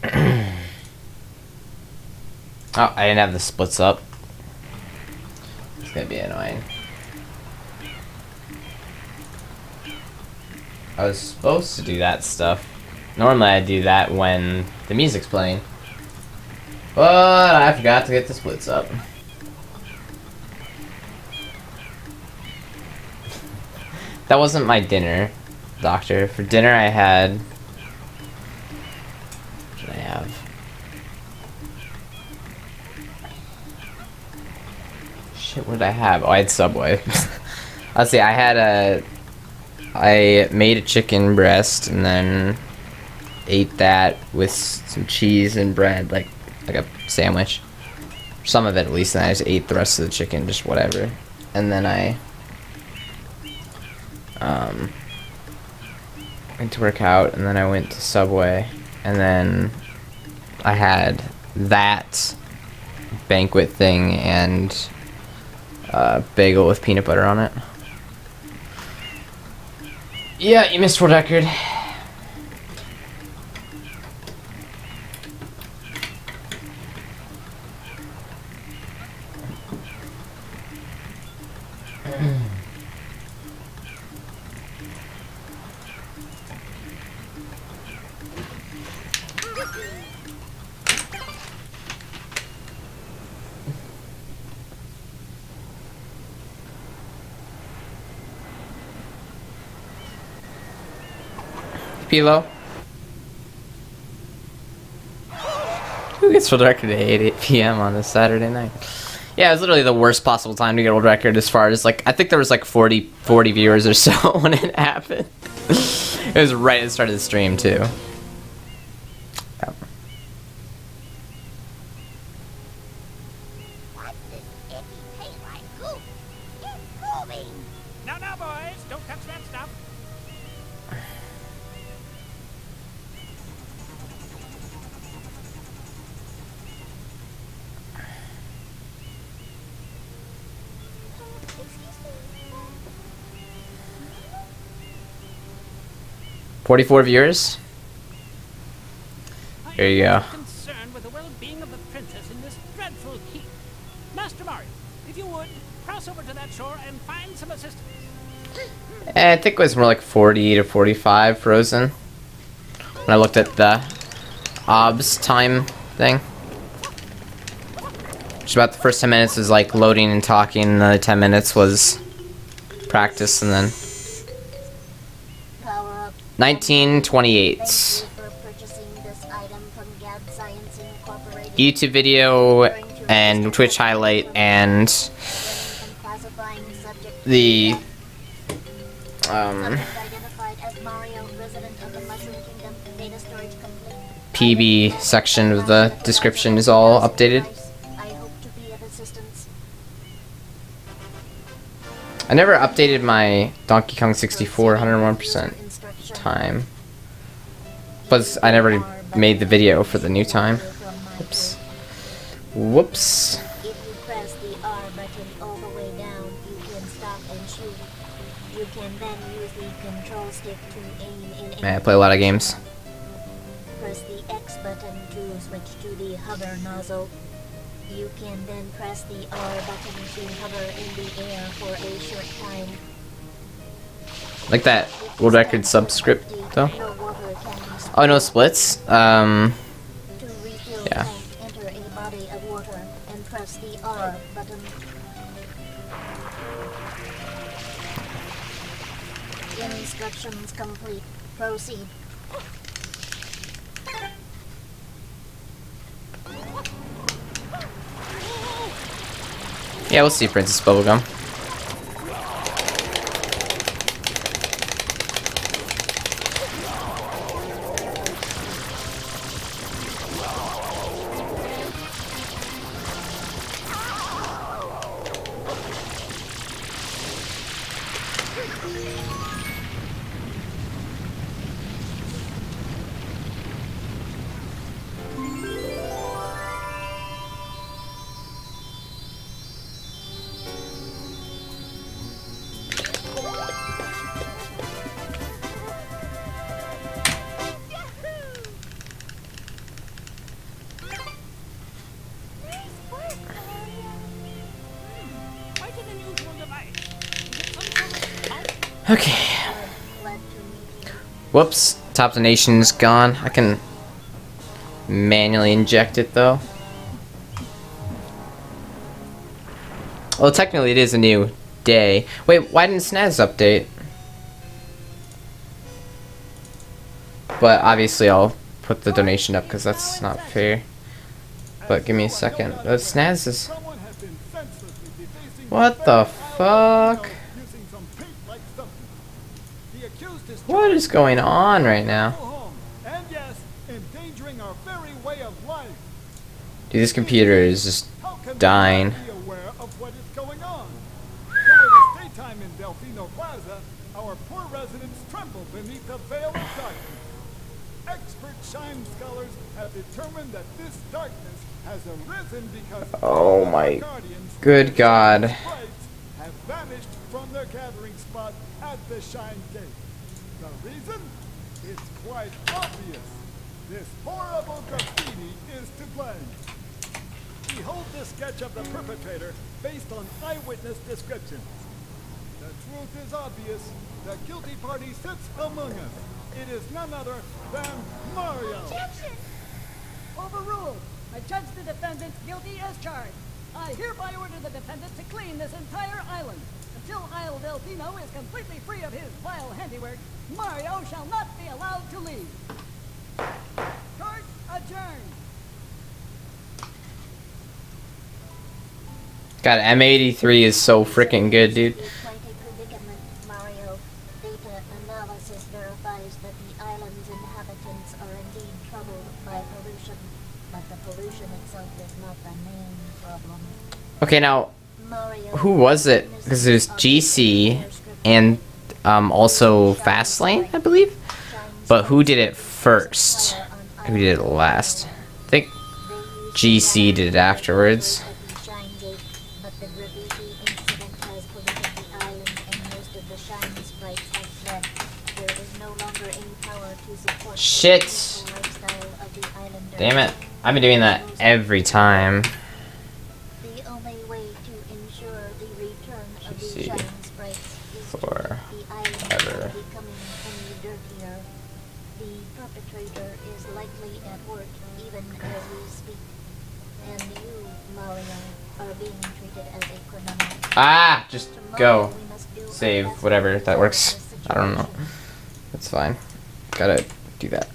Oh, I didn't have the splits up. It's gonna be annoying. I was supposed to do that stuff. Normally I do that when the music's playing. But I forgot to get the splits up. That wasn't my dinner, doctor. For dinner I had... What did I have? Shit, what did I have? Oh, I had Subway. Let's see, I made a chicken breast and then ate that with some cheese and bread, like a sandwich. Some of it at least, and I just ate the rest of the chicken, just whatever. And then I went to work out, and then I went to Subway, and then I had that banquet thing and bagel with peanut butter on it. Yeah, you missed world record. Pilo. Who gets world record at 8 p.m. on a Saturday night? Yeah, it was literally the worst possible time to get world record as far as, like, I think there was like 40 viewers or so when it happened. It was right at the start of the stream, too. Yep. Now, boys, don't touch that stuff. $44 viewers. There you go. Concerned with the well-being of the princess in this dreadful heat. Master Mario, if you would, cross over to that shore and find some assistance. I think it was more like 40 to 45 frozen. When I looked at the OBS time thing. Which about the first 10 minutes was like loading and talking, and the 10 minutes was practice, and then 1928. YouTube video and Twitch highlight and the PB section of the description is all updated. I never updated my Donkey Kong 64 101% time. Plus, I never made the video for the new time. Whoops. Whoops. If you press the R button all the way down, you can stop and shoot. You can then use the control stick to aim in. Man, I play a lot of games. Press the X button to switch to the hover nozzle. You can then press the R button to hover in the air for a short time. Like that world record subscript, though. Oh, no splits? To refill Yeah. tank, enter a body of water and press the R button. Instructions complete. Proceed. Yeah, we'll see Princess Bubblegum. Okay. Glad to meet you. Whoops. Top donation's gone. I can manually inject it though. Well, technically it is a new day. Wait, why didn't Snaz update? But obviously I'll put the donation up because that's not fair. But give me a second. Snaz is... What the fuck? What is going on right now? Dude, this computer is just dying. Our poor residents tremble beneath the veil of darkness. Expert shine scholars have determined that this darkness has arisen because Oh my good God. have vanished from their gathering spot at the Shine Gate. The reason? It's quite obvious. This horrible graffiti is to blame. Behold the sketch of the perpetrator based on eyewitness descriptions. The truth is obvious. The guilty party sits among us. It is none other than Mario. Objection! Overruled. I judge the defendant guilty as charged. I hereby order the defendant to clean this entire island. Until Isle Delfino is completely free of his vile handiwork, Mario shall not be allowed to leave. Court adjourned. God, M83 is so freaking good, dude. This is quite a predicament, Mario. Data analysis verifies that the island's inhabitants are indeed troubled by pollution, but the pollution itself is not the main problem. Okay, now, Mario, who was it? Because there's GC and also Fastlane, I believe. But who did it first? Who did it last? I think GC did it afterwards. But the graffiti incident has polluted the island and most of the shine sprites have fled. There is no longer any power to support Shit. the lifestyle of the islander. Damn it. I've been doing that every time. The only way to ensure the return of the GC shine sprites is to for keep the island ever. from becoming any dirtier. The perpetrator is likely at work even as we speak. And you, Mario, are being treated as a criminal. Ah! Just Tomorrow go. we must do our Save, best whatever, to that resolve works. this I don't know. situation. That's fine. Gotta do that.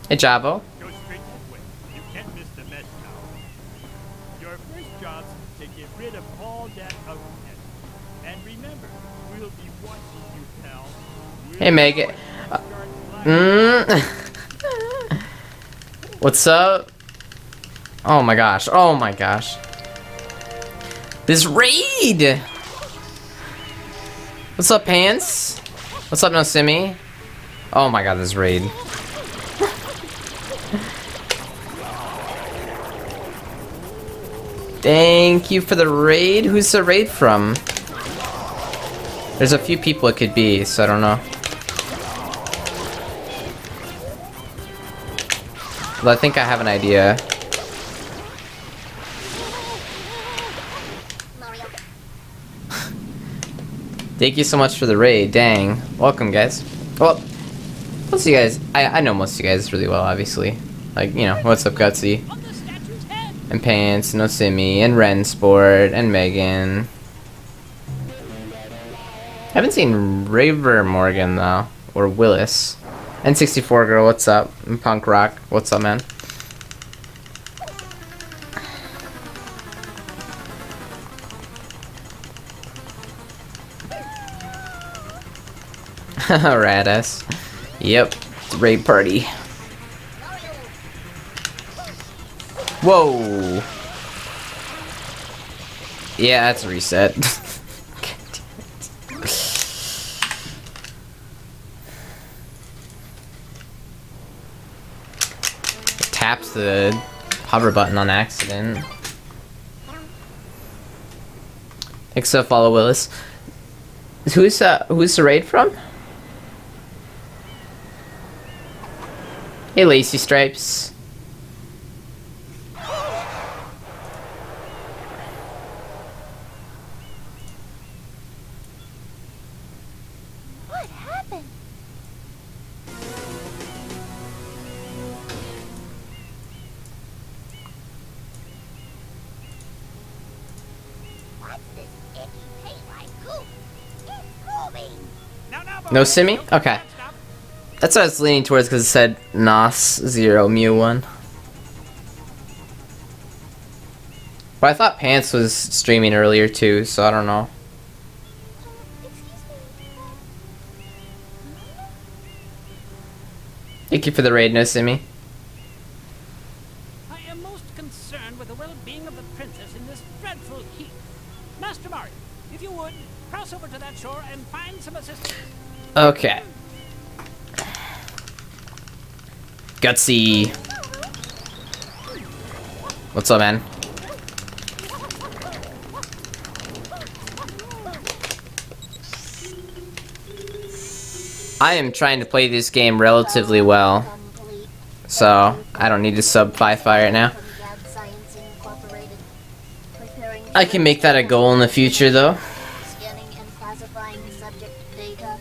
Hey, Javo. Go straight that way. You can't miss the med tower. Your first job's to get rid of all that ugliness. And remember, we'll be watching you, pal. Hey, Megan. What's up? Oh my gosh. Oh my gosh. This raid! What's up, Pants? What's up, No Simi? Oh my god, this raid. Thank you for the raid. Who's the raid from? There's a few people it could be, so I don't know. Well, I think I have an idea. Mario, Thank you so much for the raid. Dang. Welcome, guys. Well, most of you guys, I know most of you guys really well, obviously. Like, you know, what's up, Gutsy? On the statue's head. And Pants, No Simi, and Rensport, and Megan. I haven't seen Raver Morgan, though. Or Willis. N64 Girl, what's up? And Punk Rock, what's up, man? Radass. Yep. It's a raid party. Whoa. Yeah, that's a reset. Taps the hover button on accident. Thanks so follow Willis. Who's the raid from? Hey, Lacy Stripes. like goop. It's moving. Now, No boys, Simi? don't get Okay. mixed up. That's what I was leaning towards because it said Nos 0 Mew 1. But I thought Pants was streaming earlier too, so I don't know. Excuse me. Thank you for the raid, No Simi. I am most concerned with the well-being of the princess in this dreadful heat. Master Mario, if you would, cross over to that shore and find some assistance. Okay. Gutsy. What's up, man? I am trying to play this game relatively well, Complete. so I don't need to sub Fi-Fi right now. From Gab Science Incorporated. Preparing I can make that a goal in the future, though. Scanning and classifying subject data.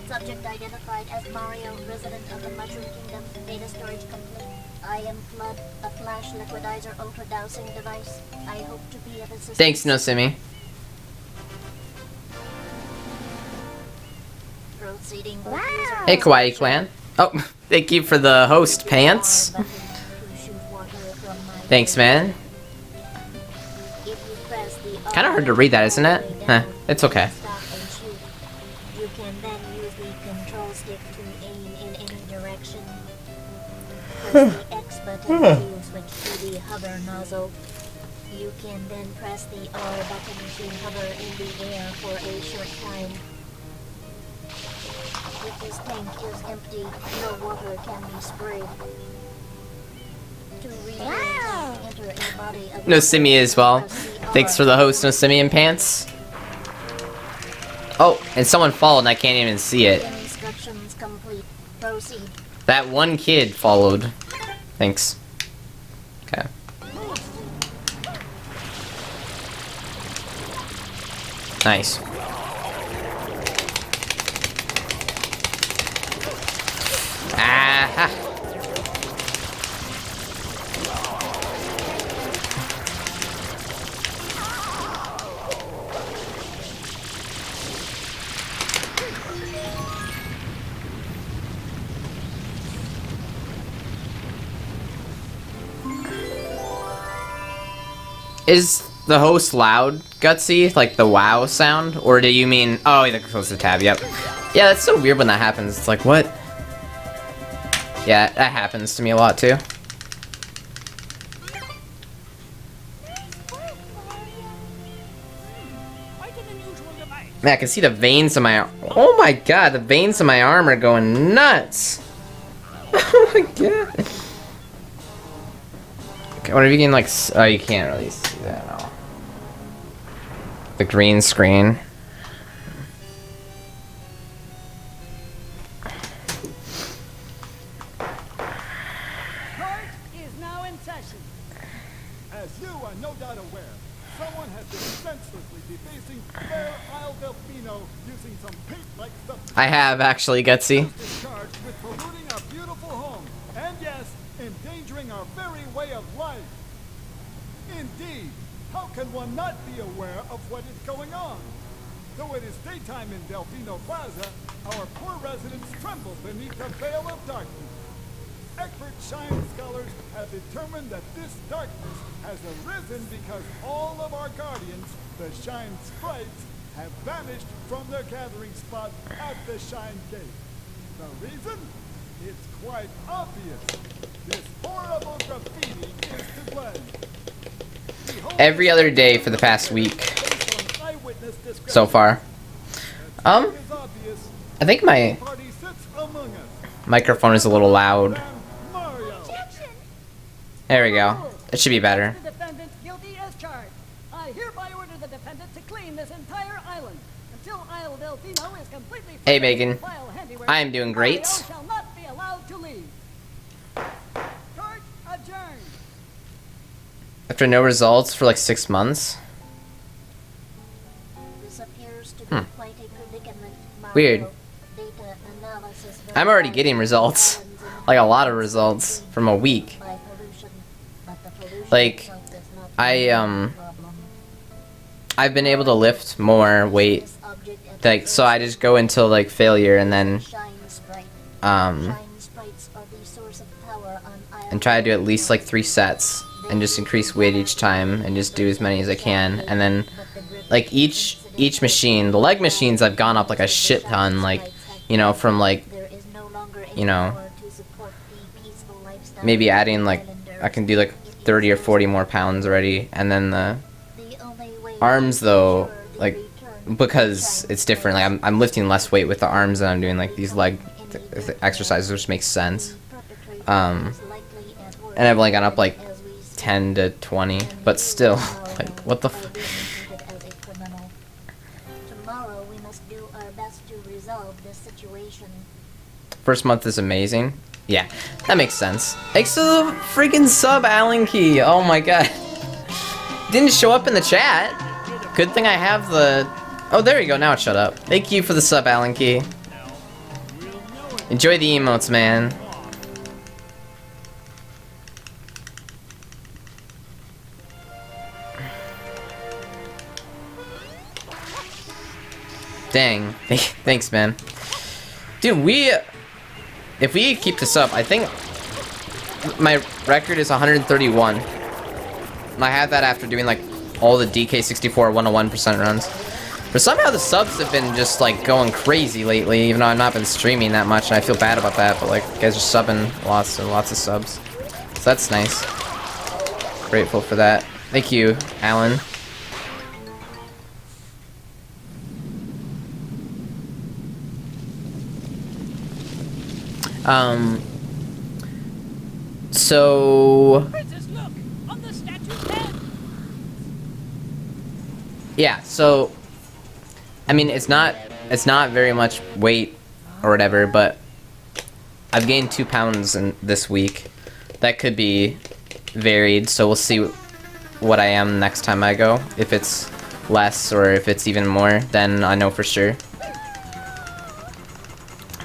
Subject identified as Mario, resident of the Mushroom Kingdom. Data storage complete. I am Flood, a flash liquidizer ultra dowsing device. I hope to be of assistance. Thanks, No Simi. Proceeding. Hey, Kawaii Clan. Oh, thank you for the host, Pants. Thanks, man. Kinda hard to read that, isn't it? Huh, it's okay. You can then use the control stick to aim in any direction. Press the X button to switch to the hover nozzle. You can then press the R button to hover in the air for a short time. If this tank is empty, no water can be sprayed. To refill, enter a body of No Simi as well. press the R Thanks for the host, No Simi and Pants. Oh, and someone followed and I can't even see it. Instructions complete. Proceed. That one kid followed. Thanks. Okay. Nice. Ah! Is the host loud, Gutsy? Like the wow sound? Or do you mean... Oh, you close the tab, yep. Yeah, that's so weird when that happens. It's like, what? Yeah, that happens to me a lot, too. Quite an unusual device. Man, I can see the veins in my... Oh my god, the veins in my arm are going nuts! Oh my god. Okay, what if you can, like... Oh, you can't really see that, no. The green screen. Court is now in session. As you are no doubt aware, someone has been senselessly defacing fair Isle Delfino using some paint-like substance. I have, actually, Gutsy. Is charged with polluting our beautiful home, and yes, endangering our very way of life. Indeed, how can one not be aware of what is going on? Though it is daytime in Delfino Plaza, our poor residents tremble beneath a veil of darkness. Expert Shine scholars have determined that this darkness has arisen because all of our guardians, the Shine Sprites, have vanished from their gathering spot at the Shine Gate. The reason? It's quite obvious. This horrible graffiti is to blame. Every other day for the past week. Based on eyewitness description, So far. it is obvious I think my the party sits among us. microphone is a little loud. And Mario. There we go. It should be better. The defendant guilty as charged. I hereby order the defendant to clean this entire island until Isle Delfino is completely free Hey, of Megan. vile handiwork. I am doing great. Mario shall not be allowed to leave. Court adjourned. After no results for like 6 months. This appears to be quite a predicament. Mario. Weird. Data analysis I'm already getting results. Like a lot of results from a week. by pollution, but the pollution Like, itself is not I, the problem. I've been able to lift more weight. This object at Like, so I just go until like failure and then Shine Sprite. um Shine Sprites are the source of power on Isle and try to do at least like 3 sets and just increase weight each time and just do as many as I can. And then like each machine, the leg machines, I've gone up like a shit ton, like, you know, from like, There is no longer any you know, power to support the peaceful lifestyle maybe of adding like, Islanders. I can do like 30 or 40 more pounds already. And then the The only way arms to though, ensure the like, return because of it's different, like I'm lifting less weight with the arms and I'm doing like these leg exercises, which makes sense. And I've only gone up like 10 to 20, but still, like, what the Tomorrow we must do our best to resolve this situation. First month is amazing. Yeah, that makes sense. Thanks to the freaking sub, Alan Key. Oh my god. Didn't show up in the chat. Good thing I have the... Oh, there you go. Now it shut up. Thank you for the sub, Alan Key. Enjoy the emotes, man. Dang. Thanks, man. Dude, if we keep this up, I think my record is 131. And I had that after doing like all the DK64 101% runs. But somehow the subs have been just like going crazy lately, even though I've not been streaming that much, and I feel bad about that, but like, you guys are subbing lots and lots of subs. So that's nice. Grateful for that. Thank you, Alan. So... Princess, look! On the statue's head! Yeah, so... I mean, it's not very much weight or whatever, but I've gained 2 pounds in this week. That could be varied, so we'll see what I am next time I go. If it's less or if it's even more, then I know for sure.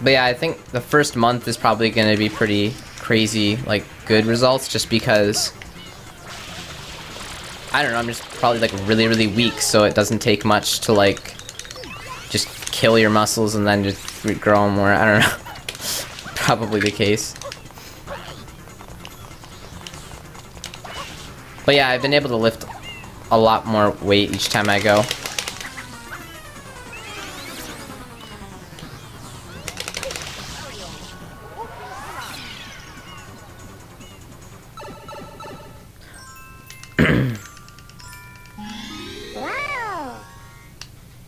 But yeah, I think the first month is probably going to be pretty crazy, like, good results, just because... I don't know, I'm just probably, like, really, really weak, so it doesn't take much to, like, just kill your muscles and then just regrow them more. I don't know. Probably the case. But yeah, I've been able to lift a lot more weight each time I go.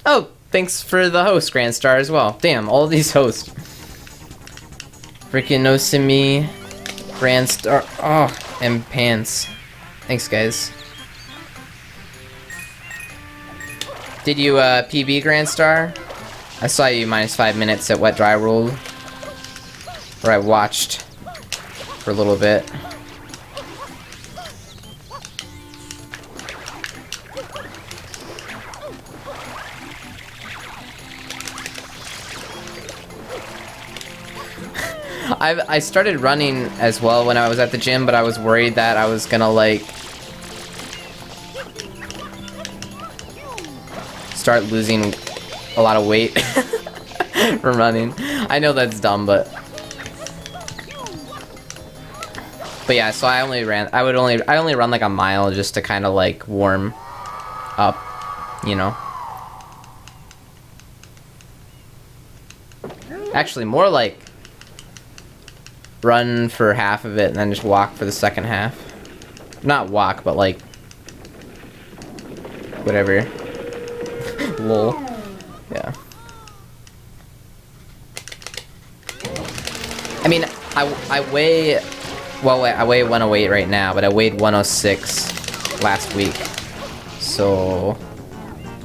Oh, thanks for the host, Grand Star, as well. Damn, all these hosts. Freaking Osimi, Grand Star, oh, and Pants. Thanks, guys. Did you, PB Grand Star? I saw you minus 5 minutes at Wet Dry Rule. Where I watched for a little bit. I started running as well when I was at the gym, but I was worried that I was gonna, like, start losing a lot of weight from running. I know that's dumb, but yeah, so I only run like a mile just to kind of like warm up, you know. Actually, more like run for half of it and then just walk for the second half. Not walk, but like whatever. Lol. Yeah. I mean, I weigh, well, I weigh 108 right now, but I weighed 106 last week. So,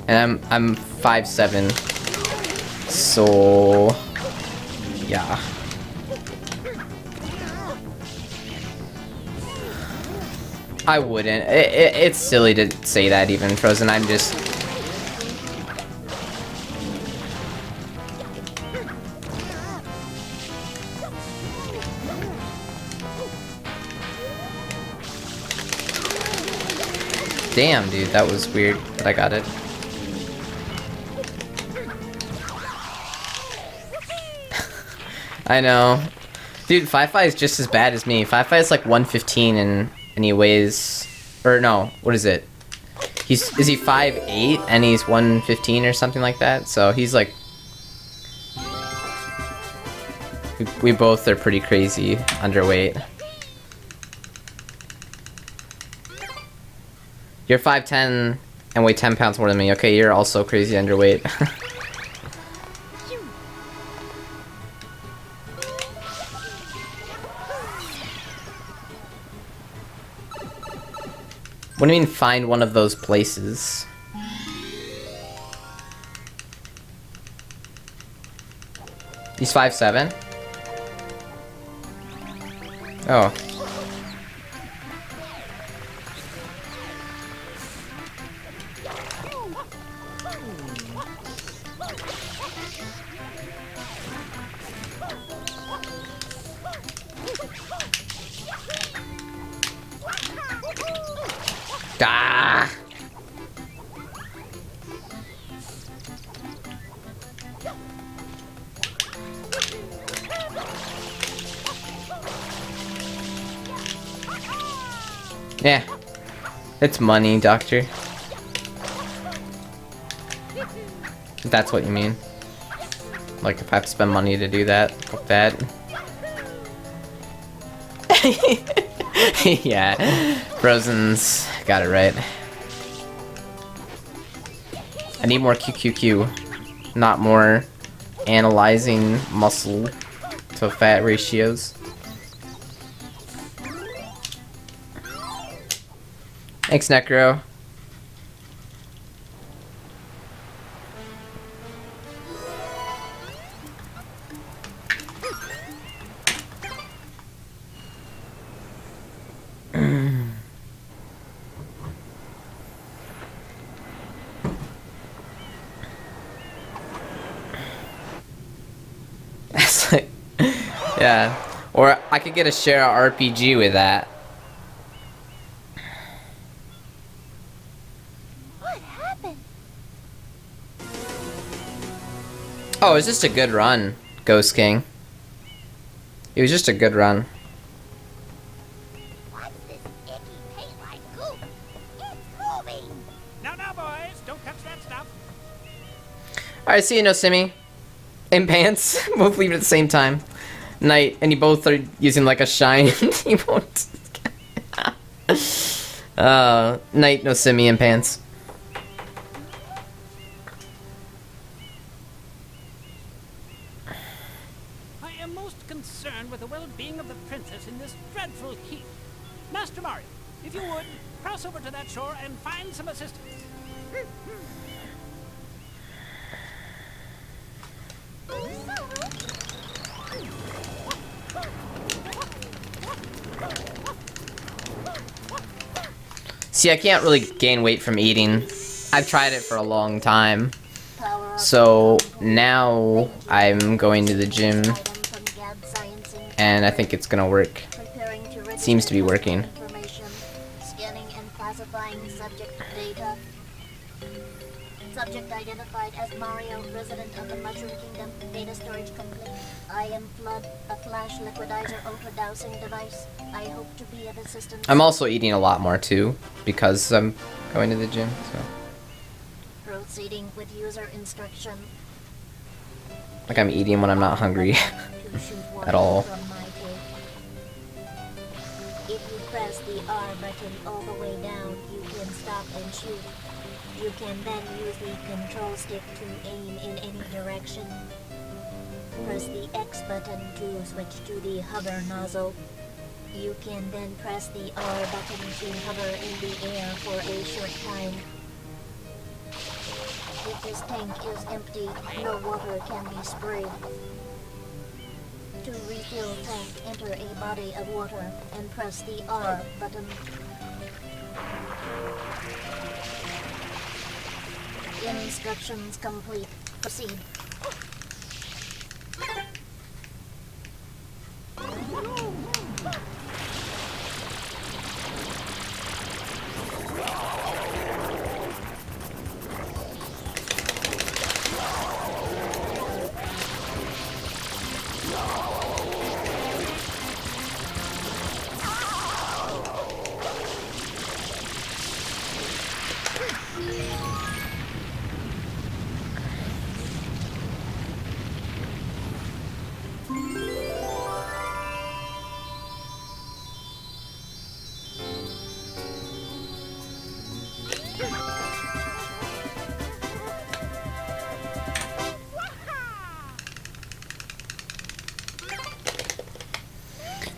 and I'm 5'7". So, yeah. I wouldn't. It's silly to say that even, Frozen. I'm just... Damn, dude, that was weird that I got it. I know. Dude, Fi-Fi is just as bad as me. Fi-Fi is like 115 and he weighs... Or no, what is it? Is he 5'8" and he's 115 or something like that? So he's like... We both are pretty crazy underweight. You're 5'10" and weigh 10 pounds more than me. Okay, you're also crazy underweight. What do you mean find one of those places? He's 5'7"? Oh. Ah! Yeah. It's money, Doctor. If that's what you mean. Like, if I have to spend money to do that, fuck that. Yeah. Frozen's got it right. I need more QQQ. Not more analyzing muscle to fat ratios. Thanks, Necro. That's like, yeah. Or I could get a share of RPG with that. Oh, it was just a good run, Ghost King. It was just a good run. What's this icky paint-like goop? It's moving! Now, boys, don't touch that stuff. Alright, see you, No Simmy. In pants. Both leave it at the same time. Night, and you both are using like a shine. You won't. Night, No Simmy, in pants. I am most concerned with the well-being of the princess in this dreadful heat. Master Mario, if you would, cross over to that shore and find some assistance. See, I can't really gain weight from eating. I've tried it for a long time. So now I'm going to the gym and I think it's gonna work. Seems to be working. Scanning and classifying subject data. Subject identified as Mario, resident of the Mushroom Kingdom. Data storage complete. I am Flood, a flash liquidizer ultra dowsing device. I hope to be of assistance. I'm also eating a lot more too because I'm going to the gym. So. Proceeding with user instruction. Like I'm eating when I'm not hungry at all. If you press the R button all the way down, you can stop and shoot. You can then use the control stick to aim in any direction. Press the X button to switch to the hover nozzle. You can then press the R button to hover in the air for a short time. If this tank is empty, no water can be sprayed. To refill tank, enter a body of water and press the R button. Instructions complete. Proceed.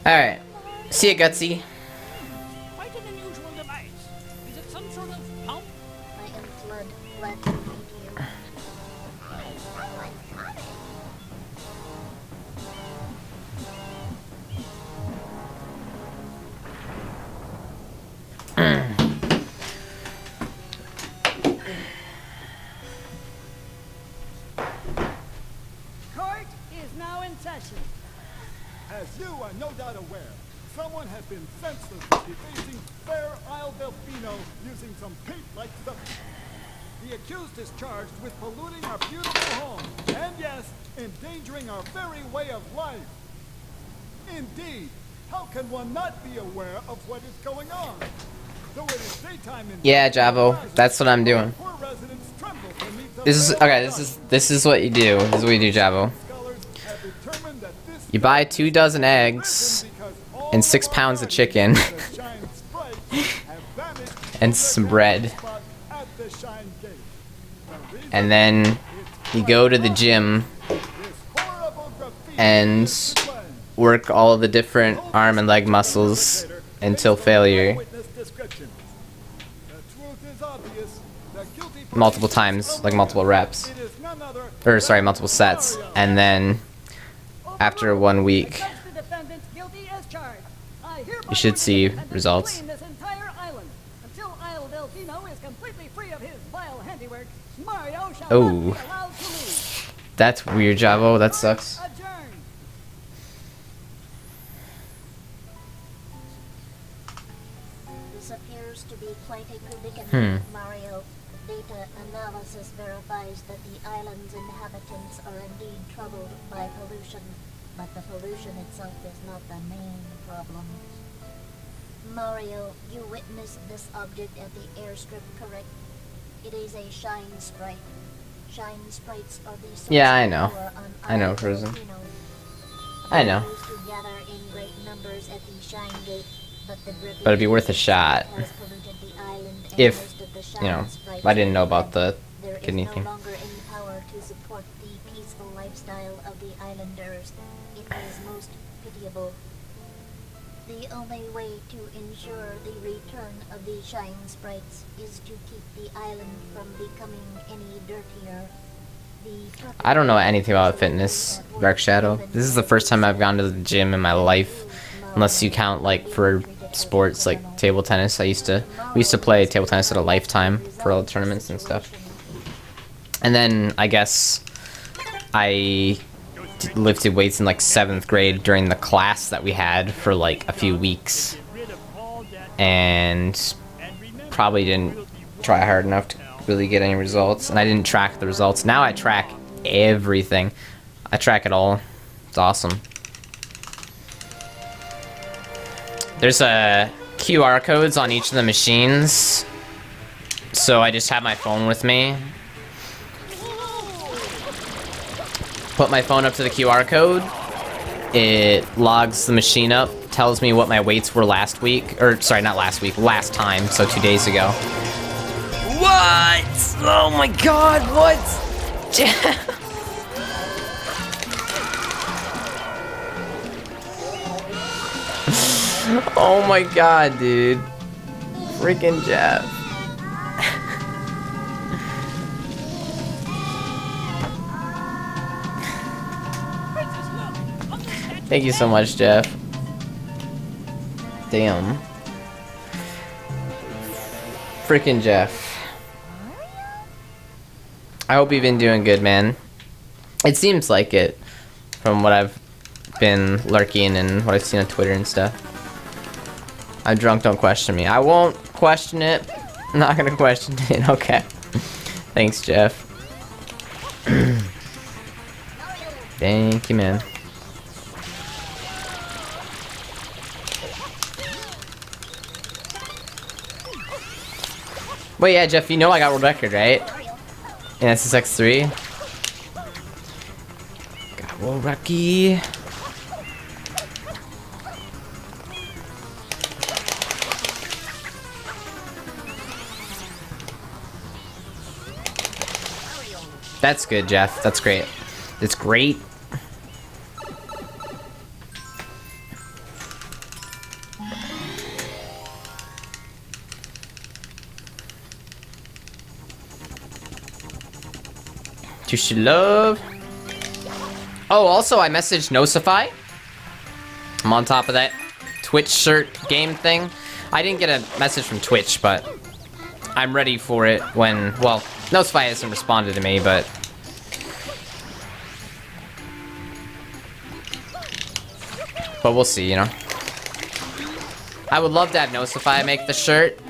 Alright. See ya, Gutsy. Quite an unusual device. Is it some sort of pump? I am Flood. Glad to meet you. Court is now in session. As you are no doubt aware, someone has been senselessly defacing fair Isle Delfino using some paint-like substance. The accused is charged with polluting our beautiful home, and yes, endangering our very way of life. Indeed, how can one not be aware of what is going on? Though it is daytime in Yeah, Javo, that's what I'm doing. poor residents tremble to meet the This is okay. This is what you do. This is what you do, Javo. scholars have determined that this You buy 2 dozen eggs and 6 pounds of chicken and some bread, and then you go to the gym and work all the different arm and leg muscles until failure multiple times, like multiple reps, or sorry, multiple sets, and then after 1 week Judge the defendant guilty as charged. I hereby you should order see the defendant to results. clean this entire island. Until Isle Delfino is completely free of his vile handiwork, Mario shall Oh. not be allowed to leave. That's weird, Javo. That sucks. Adjourned. This appears to be quite a predicament, Hmm. Mario. Data analysis verifies that the island's inhabitants are indeed troubled by pollution, but the pollution itself is not the main problem. Mario, you witnessed this object at the airstrip, correct? It is a shine sprite. Shine sprites are the Yeah, I know. who are on I know, Isle Frozen. Delfino. I know. They used to gather in great numbers at the Shine Gate, but the dripping But it'd be worth a shot has polluted the island and if, most of the you know, Shine sprites I didn't know are about dead. the There is kidney no thing. longer any power to support the peaceful lifestyle of the islanders. It is most pitiable. The only way to ensure the return of the Shine Sprites is to keep the island from becoming any dirtier. I don't know anything about fitness, Dark Shadow. This is the first time I've gone to the gym in my life, unless you count like for sports like table tennis. We used to play table tennis at a Lifetime for all the tournaments and stuff. And then I guess I lifted weights in like 7th grade during the class that we had for like a few weeks, and probably didn't try hard enough to really get any results, and I didn't track the results. Now I track everything. I track it all. It's awesome. There's QR codes on each of the machines, so I just have my phone with me. Put my phone up to the QR code. It logs the machine up, tells me what my weights were last week, or sorry, not last week, last time, so 2 days ago. What? Oh my god, what? Oh my god, dude. Freaking Jeff. Princess, look! On the statue Thank you so much, Jeff. Damn. Freaking Jeff. I hope you've been doing good, man. It seems like it, from what I've been lurking and what I've seen on Twitter and stuff. I'm drunk, don't question me. I won't question it. I'm not gonna question it, okay. Thanks, Jeff. Thank you, man. Wait, yeah, Jeff, you know I got world record, right? In SSX3. Got world record. That's good, Jeff. That's great. It's great. Tooshi love. Oh, also I messaged Nosify. I'm on top of that Twitch shirt game thing. I didn't get a message from Twitch, but I'm ready for it when, well, Nosify hasn't responded to me, but we'll see, you know. I would love to have Nosify make the shirt.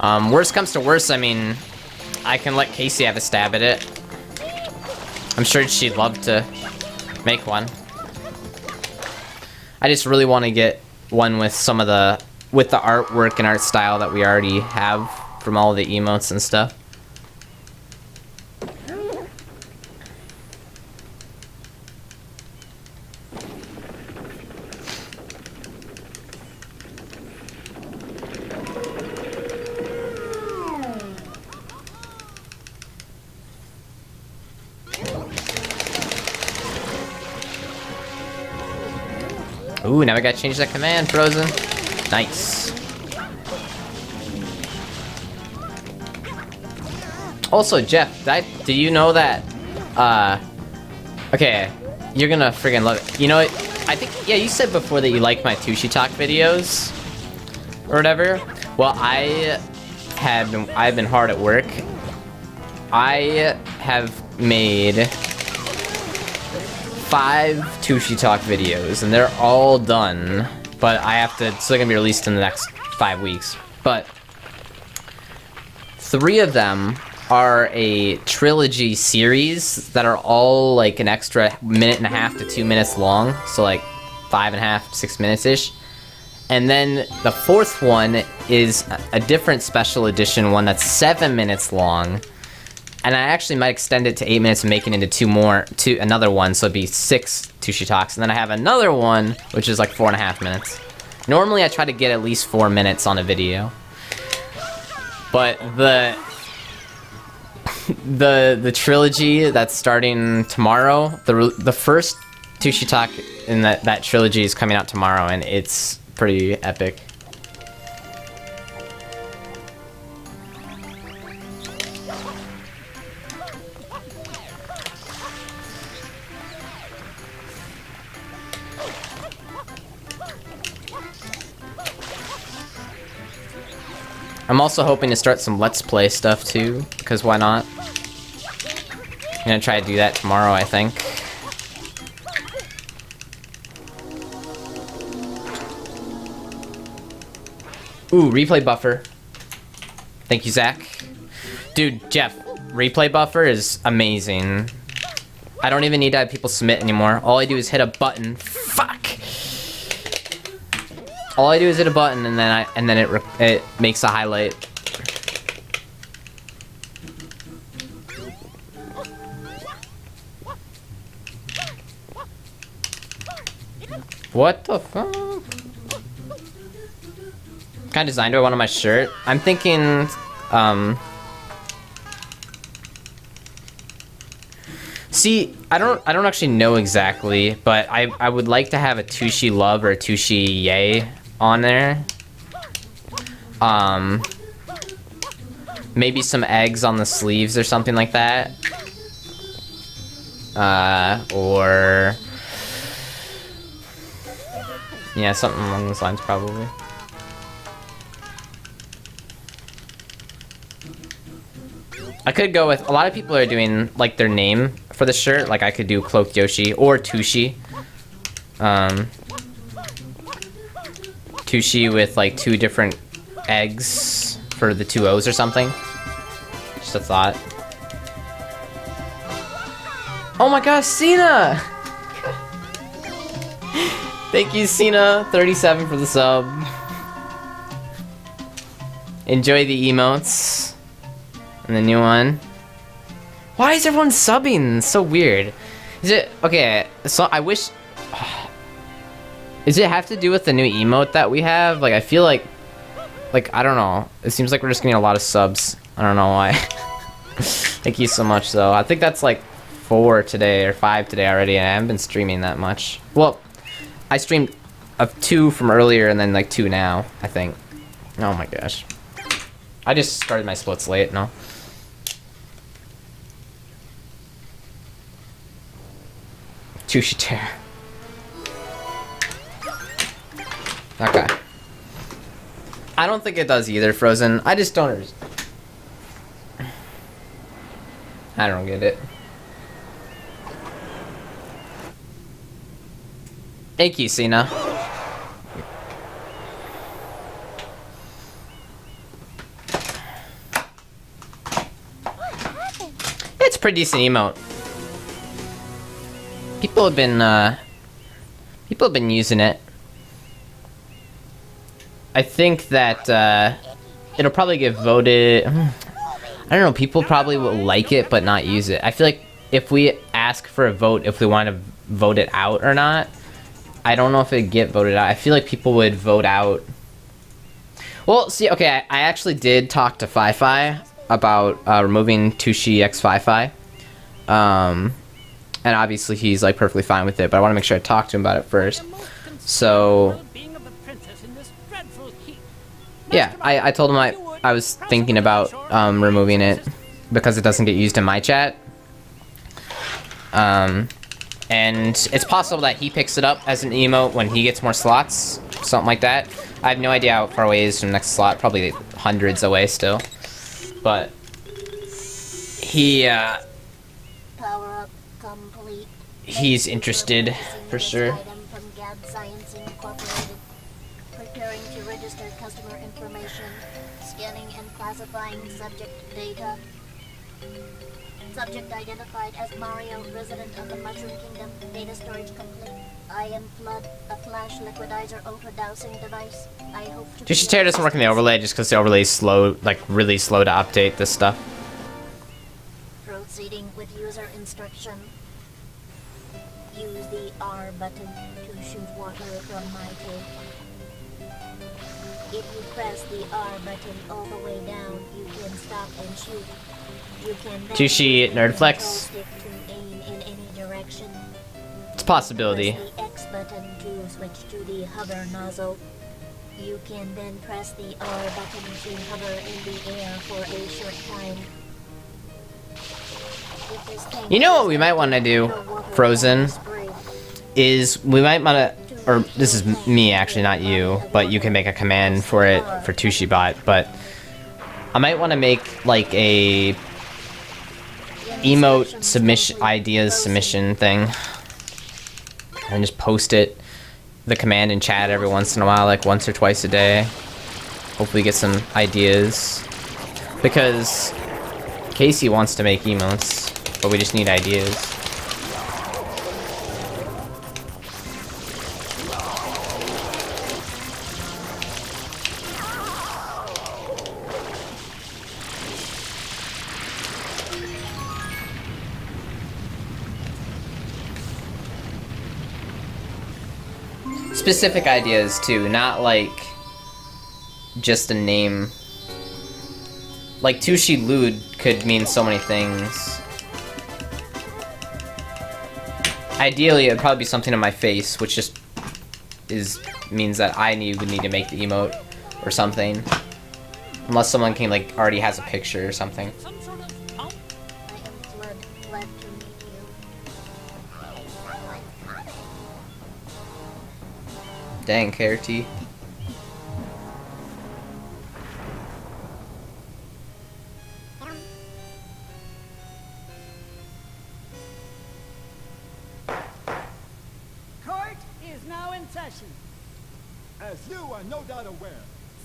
Worst comes to worst, I mean, I can let Casey have a stab at it. I'm sure she'd love to make one. I just really want to get one with some of the, with the artwork and art style that we already have from all the emotes and stuff. Ooh, now we gotta change that command, Frozen. Nice. Also, Jeff, do you know that, okay, you're gonna friggin' love it. You know what, I think, yeah, you said before that you like my Tooshi Talk videos, or whatever. Well, I've been hard at work. I have made 5 Tooshi Talk videos, and they're all done, but I have to, so they're gonna be released in the next 5 weeks. But 3 of them are a trilogy series that are all like an extra 1.5 to 2 minutes long, so like 5.5, 6 minutes-ish. And then the 4th one is a different special edition one that's 7 minutes long. And I actually might extend it to 8 minutes and make it into another one, so it'd be 6 Tooshi Talks. And then I have another one, which is like 4.5 minutes. Normally I try to get at least 4 minutes on a video. But the trilogy that's starting tomorrow, the first Tooshi Talk in that trilogy is coming out tomorrow, and it's pretty epic. I'm also hoping to start some Let's Play stuff too, because why not? I'm gonna try to do that tomorrow, I think. Ooh, replay buffer. Thank you, Zach. Dude, Jeff, replay buffer is amazing. I don't even need to have people submit anymore. All I do is hit a button. Fuck! All I do is hit a button, and then it makes a highlight. What the fuck? What kind of design do I want on my shirt? I'm thinking, see, I don't actually know exactly, but I would like to have a Tooshi Love or a Tooshi Yay on there. Maybe some eggs on the sleeves or something like that. Or yeah, something along those lines probably. I could go with, a lot of people are doing like their name for the shirt, like I could do Cloak Yoshi or Tooshi. Tooshi with like 2 different eggs for the 2 O's or something. Just a thought. Oh my gosh, Cena! Thank you, Cena37 for the sub. Enjoy the emotes. And the new one. Why is everyone subbing? It's so weird. Is it, okay, so I wish, does it have to do with the new emote that we have? Like, I feel like, I don't know. It seems like we're just getting a lot of subs. I don't know why. Thank you so much, though. I think that's like 4 today or 5 today already, and I haven't been streaming that much. Well, I streamed 2 from earlier and then like 2 now, I think. Oh my gosh. I just started my splits late, no? Tooshi Daily. Okay. I don't think it does either, Frozen. I just don't understand. I don't get it. Thank you, Cena. It's a pretty decent emote. People have been using it. I think that it'll probably get voted. I don't know. People probably will like it, but not use it. I feel like if we ask for a vote, if we want to vote it out or not, I don't know if it'd get voted out. I feel like people would vote out. Well, see, okay, I actually did talk to Fi about removing Tooshi x Fi. And obviously he's like perfectly fine with it, but I want to make sure I talk to him about it first. So yeah, I told him I was thinking about removing it because it doesn't get used in my chat. And it's possible that he picks it up as an emote when he gets more slots, something like that. I have no idea how far away he is from the next slot, probably hundreds away still. But he Power up complete. he's interested for sure. Item from Gad Science Incorporated. Preparing to register customer information. Scanning and classifying subject data. Subject identified as Mario, resident of the Mushroom Kingdom. Data storage complete. Ion flood, a flash liquidizer overdosing device. I hope to. Tooshi Daily doesn't work in the overlay just because the overlay is slow, like really slow to update this stuff. Proceeding with user instruction. Use the R button to shoot water from my tank. If you press the R button all the way down, you can stop and shoot. You can then Tooshi use the Nerdflex. control stick to aim in any direction. It's a possibility. Press the X button to switch to the hover nozzle. You can then press the R button to hover in the air for a short time. If this tank You know what has we might want to do, no water Frozen, in the spray, is we might want to, or this is me actually, not you, but you can make a command for it for TushiBot, but I might want to make like a emote submission ideas submission thing and just post it, the command in chat every once in a while, like once or twice a day. Hopefully get some ideas, because Casey wants to make emotes, but we just need ideas. Specific ideas too, not like just a name. Like Tooshi Lewd could mean so many things. Ideally, it would probably be something on my face, which just means that I would need to make the emote or something. Unless someone can like already has a picture or something. Some sort of pump? I am Flood, glad to meet you. Dang, KRT. Court is now in session. As you are no doubt aware,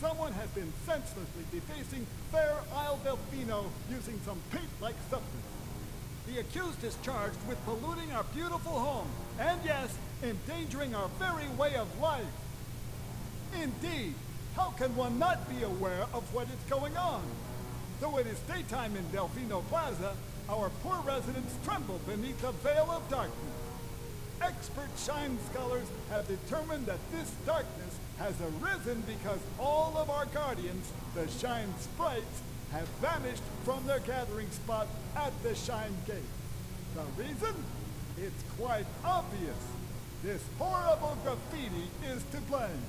someone has been senselessly defacing Fair Isle Delfino using some paint-like substance. The accused is charged with polluting our beautiful home, and yes, endangering our very way of life. Indeed, how can one not be aware of what is going on? Though it is daytime in Delfino Plaza, our poor residents tremble beneath a veil of darkness. Expert Shine scholars have determined that this darkness has arisen because all of our guardians, the Shine Sprites, have vanished from their gathering spot at the Shine Gate. The reason? It's quite obvious. This horrible graffiti is to blame.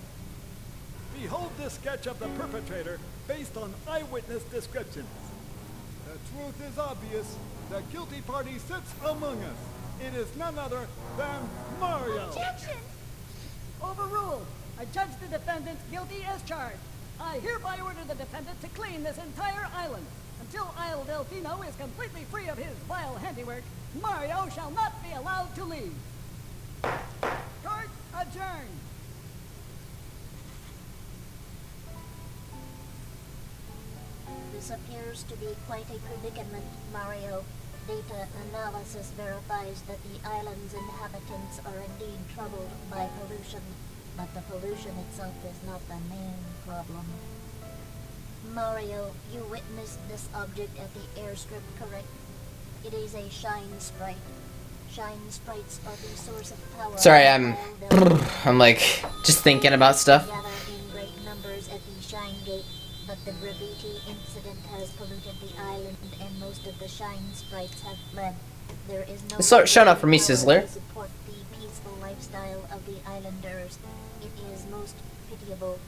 Behold this sketch of the perpetrator based on eyewitness descriptions. The truth is obvious. The guilty party sits among us. It is none other than Mario. Objection! Overruled. I judge the defendant guilty as charged. I hereby order the defendant to clean this entire island. Until Isle Delfino is completely free of his vile handiwork, Mario shall not be allowed to leave. Court adjourned. This appears to be quite a predicament, Mario. Data analysis verifies that the island's inhabitants are indeed troubled by pollution, but the pollution itself is not the main problem. Mario, you witnessed this object at the airstrip, correct? It is a shine sprite. Shine sprites are the source of power. Sorry, I'm like just thinking about stuff. Gather in great numbers at the Shine Gate, but the graffiti incident has polluted the island, and most of the Shine sprites have fled. There is no So, shut up for me, power Sizzler. to support the peaceful lifestyle of the islanders. It is most pitiable.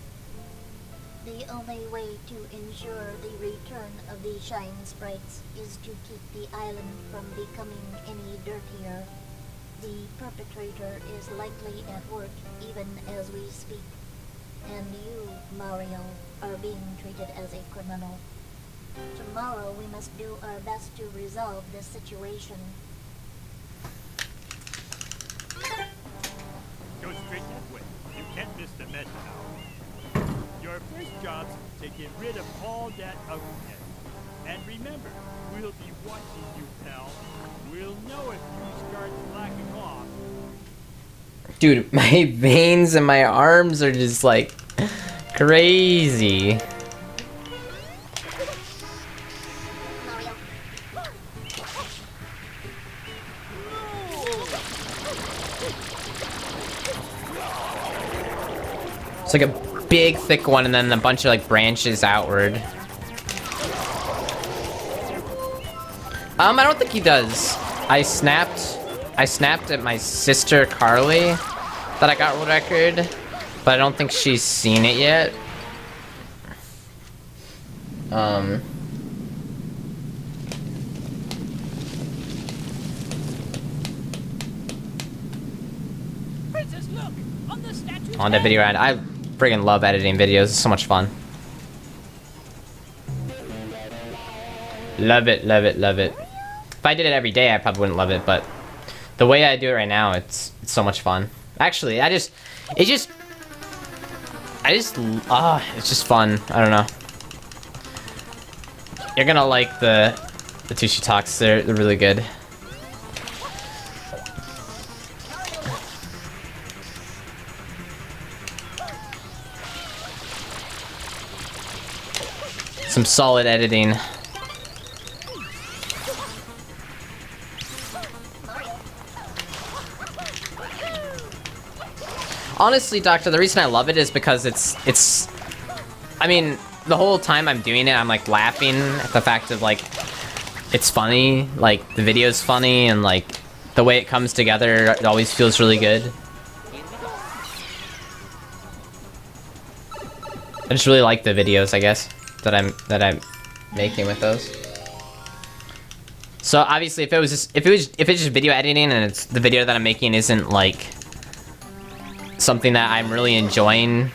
The only way to ensure the return of the Shine sprites is to keep the island from becoming any dirtier. The perpetrator is likely at work even as we speak. And you, Mario, are being treated as a criminal. Tomorrow we must do our best to resolve this situation. Go straight that way. You can't miss the med now. Your first job's to get rid of all that ugliness. And remember, we'll be watching you, pal. We'll know if you start slacking off. Dude, my veins and my arms are just like crazy. It's like a big thick one and then a bunch of like branches outward. I don't think he does. I snapped at my sister Carly that I got world record, but I don't think she's seen it yet. Princess, look! On the statue's On the head. video ride, I friggin' love editing videos. It's so much fun. Love it, love it, love it. If I did it every day, I probably wouldn't love it, but the way I do it right now, it's so much fun. Actually, it's just fun. I don't know. You're gonna like the Tooshi talks. They're really good. Some solid editing. Honestly, Doctor, the reason I love it is because it's I mean, the whole time I'm doing it, I'm like laughing at the fact of like it's funny, like the video's funny, and like the way it comes together, it always feels really good. I just really like the videos, I guess, that I'm making with those. So obviously, if it's just video editing and it's the video that I'm making isn't like something that I'm really enjoying,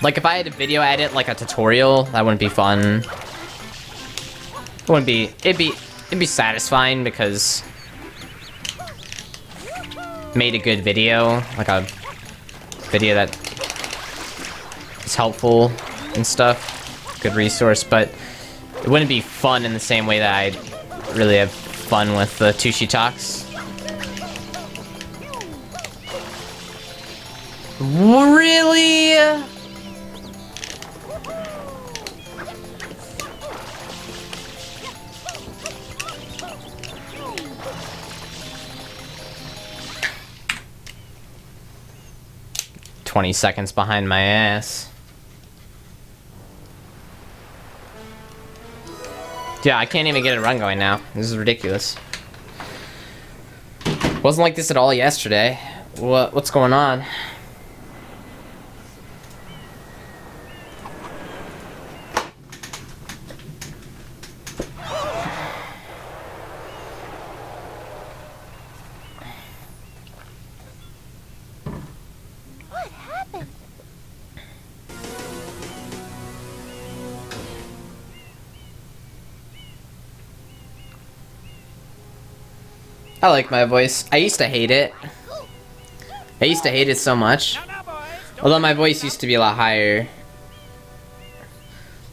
like if I had to video edit like a tutorial, that wouldn't be fun. It wouldn't be. It'd be satisfying because made a good video, like a video that is helpful and stuff, good resource, but it wouldn't be fun in the same way that I really have fun with the Tooshi talks. Really? "20 seconds behind my ass." Yeah, I can't even get a run going now. This is ridiculous. Wasn't like this at all yesterday. What's going on? I like my voice. I used to hate it. I used to hate it so much. Now, boys, don't Although my voice used to be a lot higher.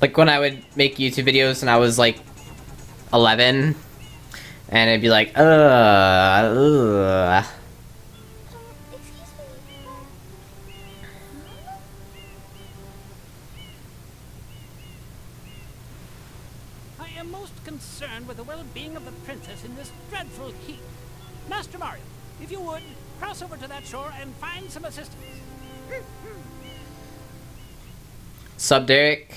Like when I would make YouTube videos and I was like 11. And it'd be like, ugh. Excuse me. I am most concerned with the well-being of the princess in this dreadful heat. Master Mario, if you would, cross over to that shore and find some assistance. Sup, Derek?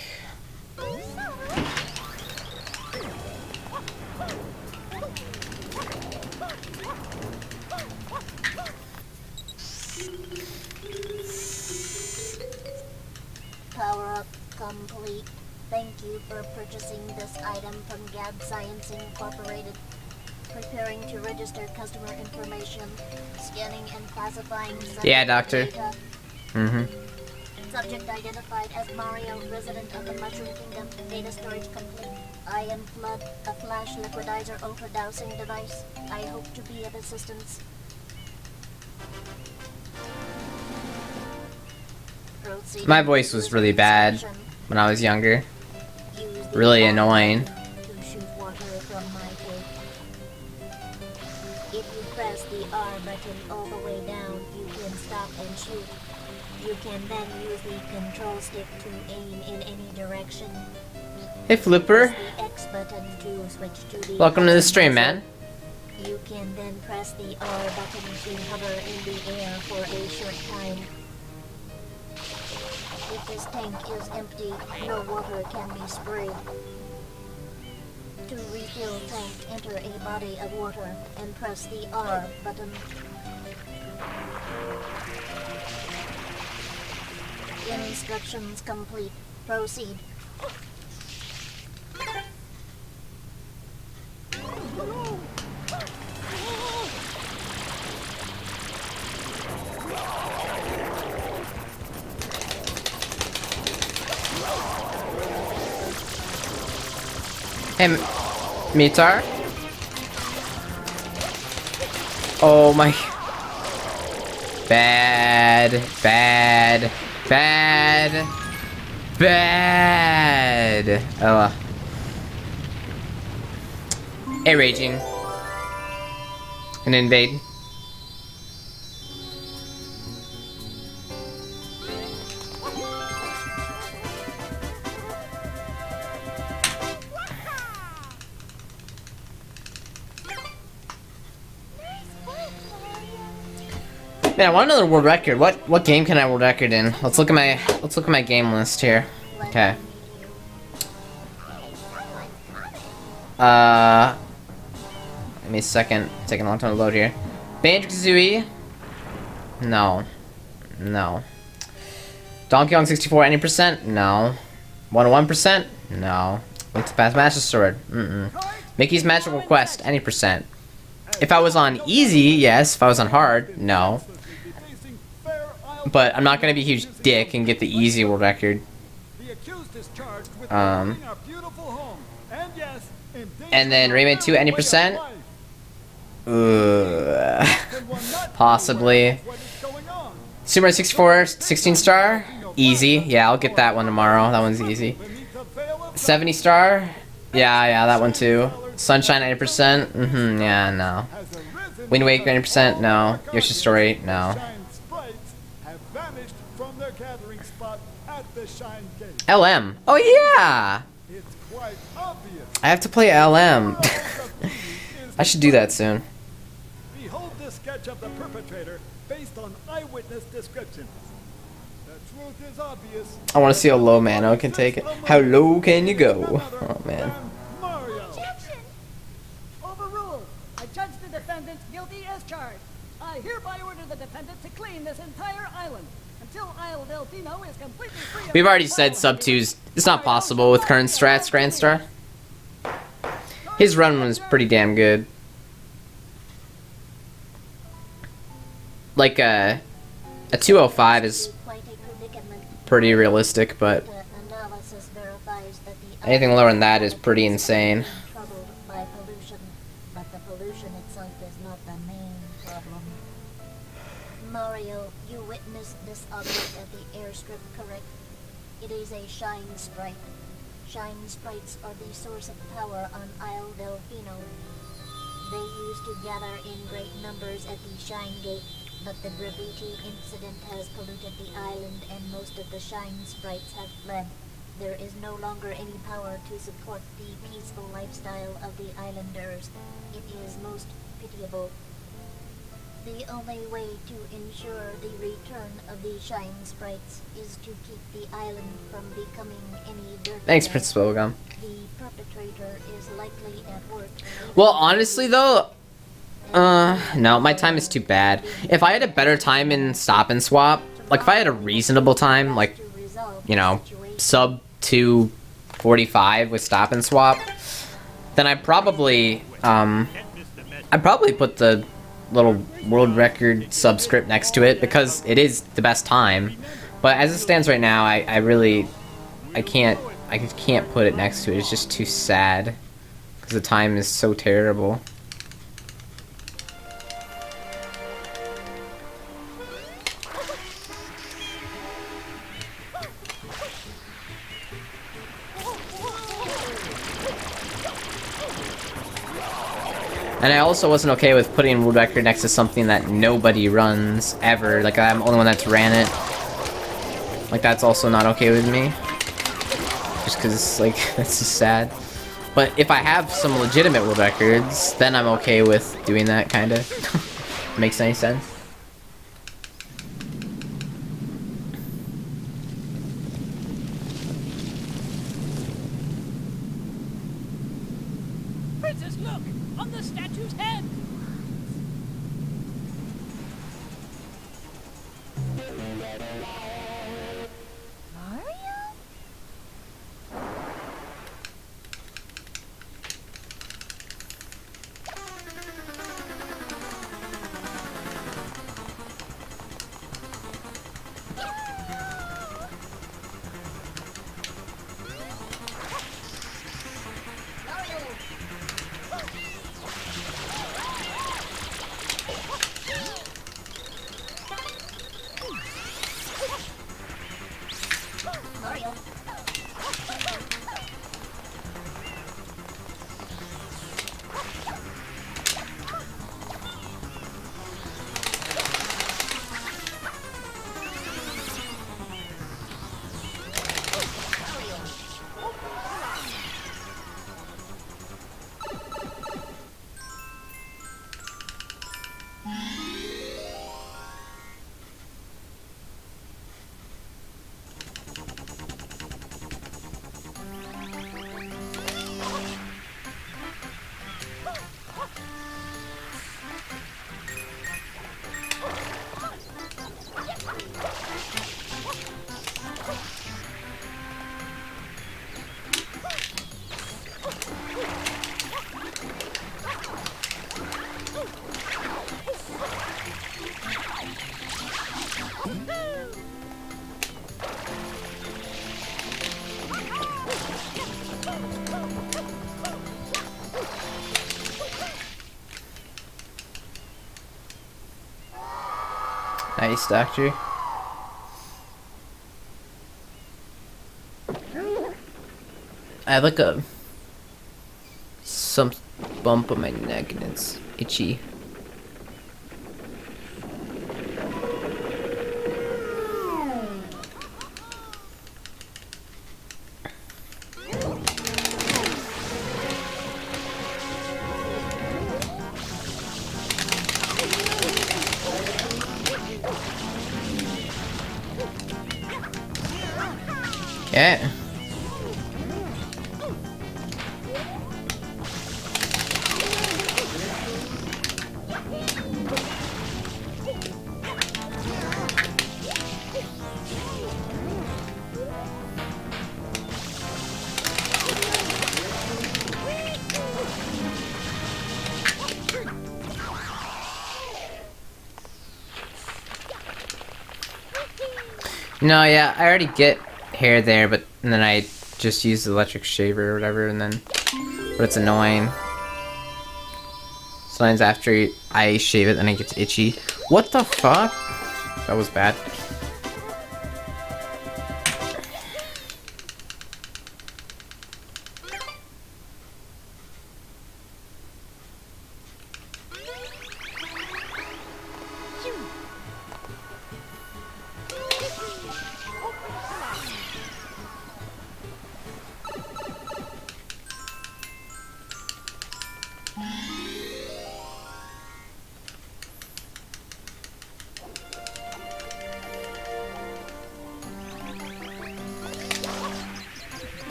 Power up complete. Thank you for purchasing this item from Gab Science Incorporated. Preparing to register customer information, scanning and classifying Yeah, doctor. data. Mm-hmm. Subject identified as Mario, resident of the Mushroom Kingdom. Data storage complete. I am Flood, a flash liquidizer overdosing device. I hope to be of assistance. Proceed. My voice was really bad when I was younger. Use the Really R annoying. to shoot water from my tank. If you press the R button all the way down, you can stop and shoot. You can then use the control stick to aim in any direction. Hey, Flipper. Press the X button to switch to the Welcome to the stream, man. You can then press the R button to hover in the air for a short time. If this tank is empty, no water can be sprayed. To refill tank, enter a body of water and press the R button. Instructions complete. Proceed. Hey, Mitar. Oh my. Bad, bad, bad, bad. Oh. Hey, Raging. And invade. Man, I want another world record. What game can I world record in? Let's look at my game list here. Okay. Give me a second. It's taking a long time to load here. Banjo-Kazooie. No. No. Donkey Kong 64 any percent? No. 101%? No. Link to the Past Master Sword? Mickey's Magical Quest any percent? If I was on easy, yes. If I was on hard, no. But I'm not gonna be a huge dick and get the easy world record. The accused is charged with Um, ruining our beautiful home. And yes, And then Rayman 2 any percent? Possibly. Super Mario 64 16 star? Easy. Yeah, I'll get that one tomorrow. That one's easy. 70 star? Yeah, that one too. Sunshine 80%? Yeah, no. Wind Waker 80%? No. Yoshi's Story? No. LM. Oh yeah! I have to play LM. I should do that soon. Behold this sketch of the perpetrator based on eyewitness descriptions. The truth is obvious. I want to see how low Mano can take it. How low can you go? Oh man. Objection! Overruled. I judge the defendant guilty as charged. I hereby order the defendant to clean this entire island until Isle Delfino is completely free of... We've already said sub 2's. It's not possible with current strats, Grand Star. His run was pretty damn good. Like a 205 is pretty realistic, but anything lower than that is pretty insane. Troubled by pollution, but the pollution itself is not the object at the airstrip correct? It is a shine sprite. Shine sprites are the source of power on Isle Delfino. They used to gather in great numbers at the Shine Gate, but the graffiti incident has polluted the island and most of the Shine sprites have fled. There is no longer any power to support the peaceful lifestyle of the islanders. It is most pitiable. The only way to ensure the return of the Shine sprites is to keep the island from becoming any dirtier. Thanks, Prince Bubblegum. The perpetrator is likely at work. Well, honestly though, no, my time is too bad. If I had a better time in Stop and Swap, like if I had a reasonable time, like, you know, sub 2:45 with Stop and Swap, then I'd probably put the little world record subscript next to it because it is the best time. But as it stands right now, I can't put it next to it. It's just too sad because the time is so terrible. And I also wasn't okay with putting world record next to something that nobody runs ever. Like, I'm the only one that's ran it. Like, that's also not okay with me. Just because, like, that's just sad. But if I have some legitimate world records, then I'm okay with doing that, kinda. Makes any sense? Princess, look! On the statue's head! Mario? Mario. Nice, Doctor. I have like some bump on my neck and it's itchy. Yeah. No, yeah, I already get hair there, but and then I just use the electric shaver or whatever, and then, but it's annoying. Sometimes after I shave it, then it gets itchy. What the fuck? That was bad.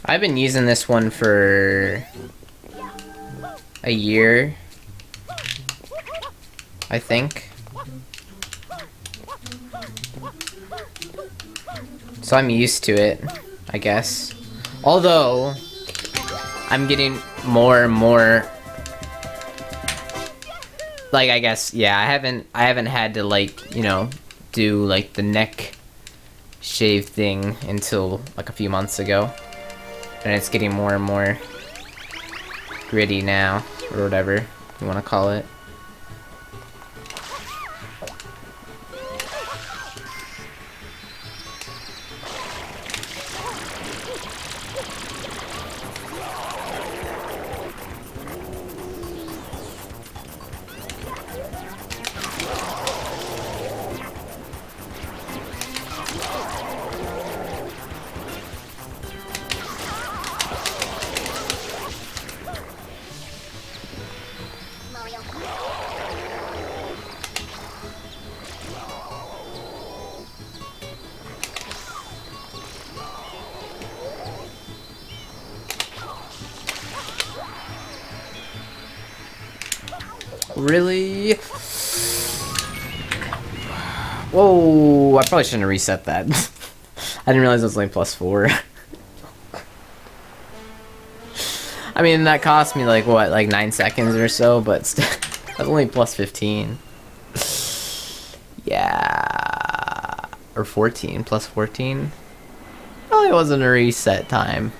I've been using this one for a year, I think. So I'm used to it, I guess. Although I'm getting more and more, like, I guess, yeah, I haven't had to, like, you know, do like the neck shave thing until like a few months ago. And it's getting more and more gritty now, or whatever you want to call it. Really? Whoa, I probably shouldn't have reset that. I didn't realize it was only +4. I mean, that cost me like, what, like 9 seconds or so, but that's only +15. Yeah. Or 14, +14. Probably wasn't a reset time.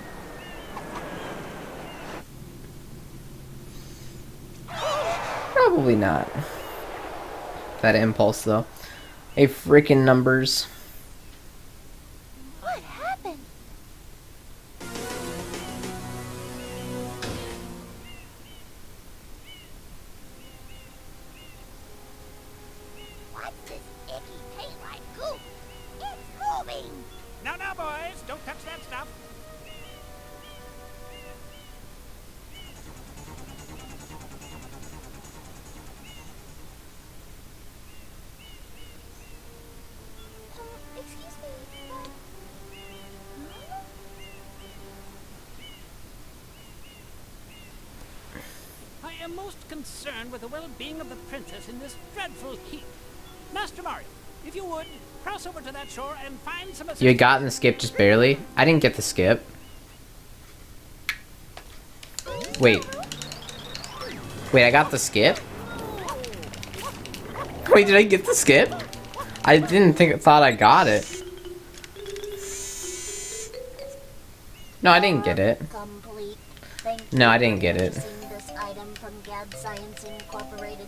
Probably not. That impulse, though. Hey, freaking numbers. What happened? What's this icky paint-like goop? It's moving! Now, boys, don't touch that stuff. Excuse me, but... I am most concerned with the well-being of the princess in this dreadful heat. Master Mario, if you would, cross over to that shore and find some assistance. You had gotten the skip just barely? I didn't get the skip. Wait. Wait, I got the skip? Wait, did I get the skip? I didn't thought I got it. No, I didn't get it. Complete. Thank No, you I didn't for get it. purchasing this item from GAD Science Incorporated.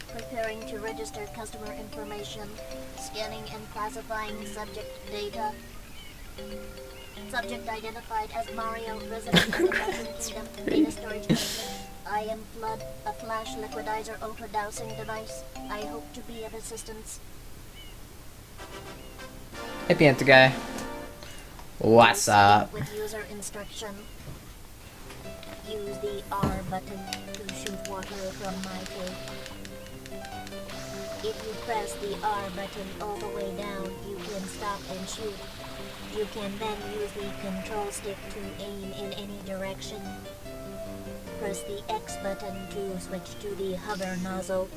Preparing to register customer information. Scanning and classifying subject data. Subject identified as Mario, resident of the Mushroom Kingdom. Data storage connection. I am Flood, a flash liquidizer ultra dowsing device. I hope to be of assistance. Hey, Panta guy. What's Proceed up? With user instruction. Use the R button to shoot water from my tank. If you press the R button all the way down, you can stop and shoot. You can then use the control stick to aim in any direction. Press the X button to switch to the hover nozzle.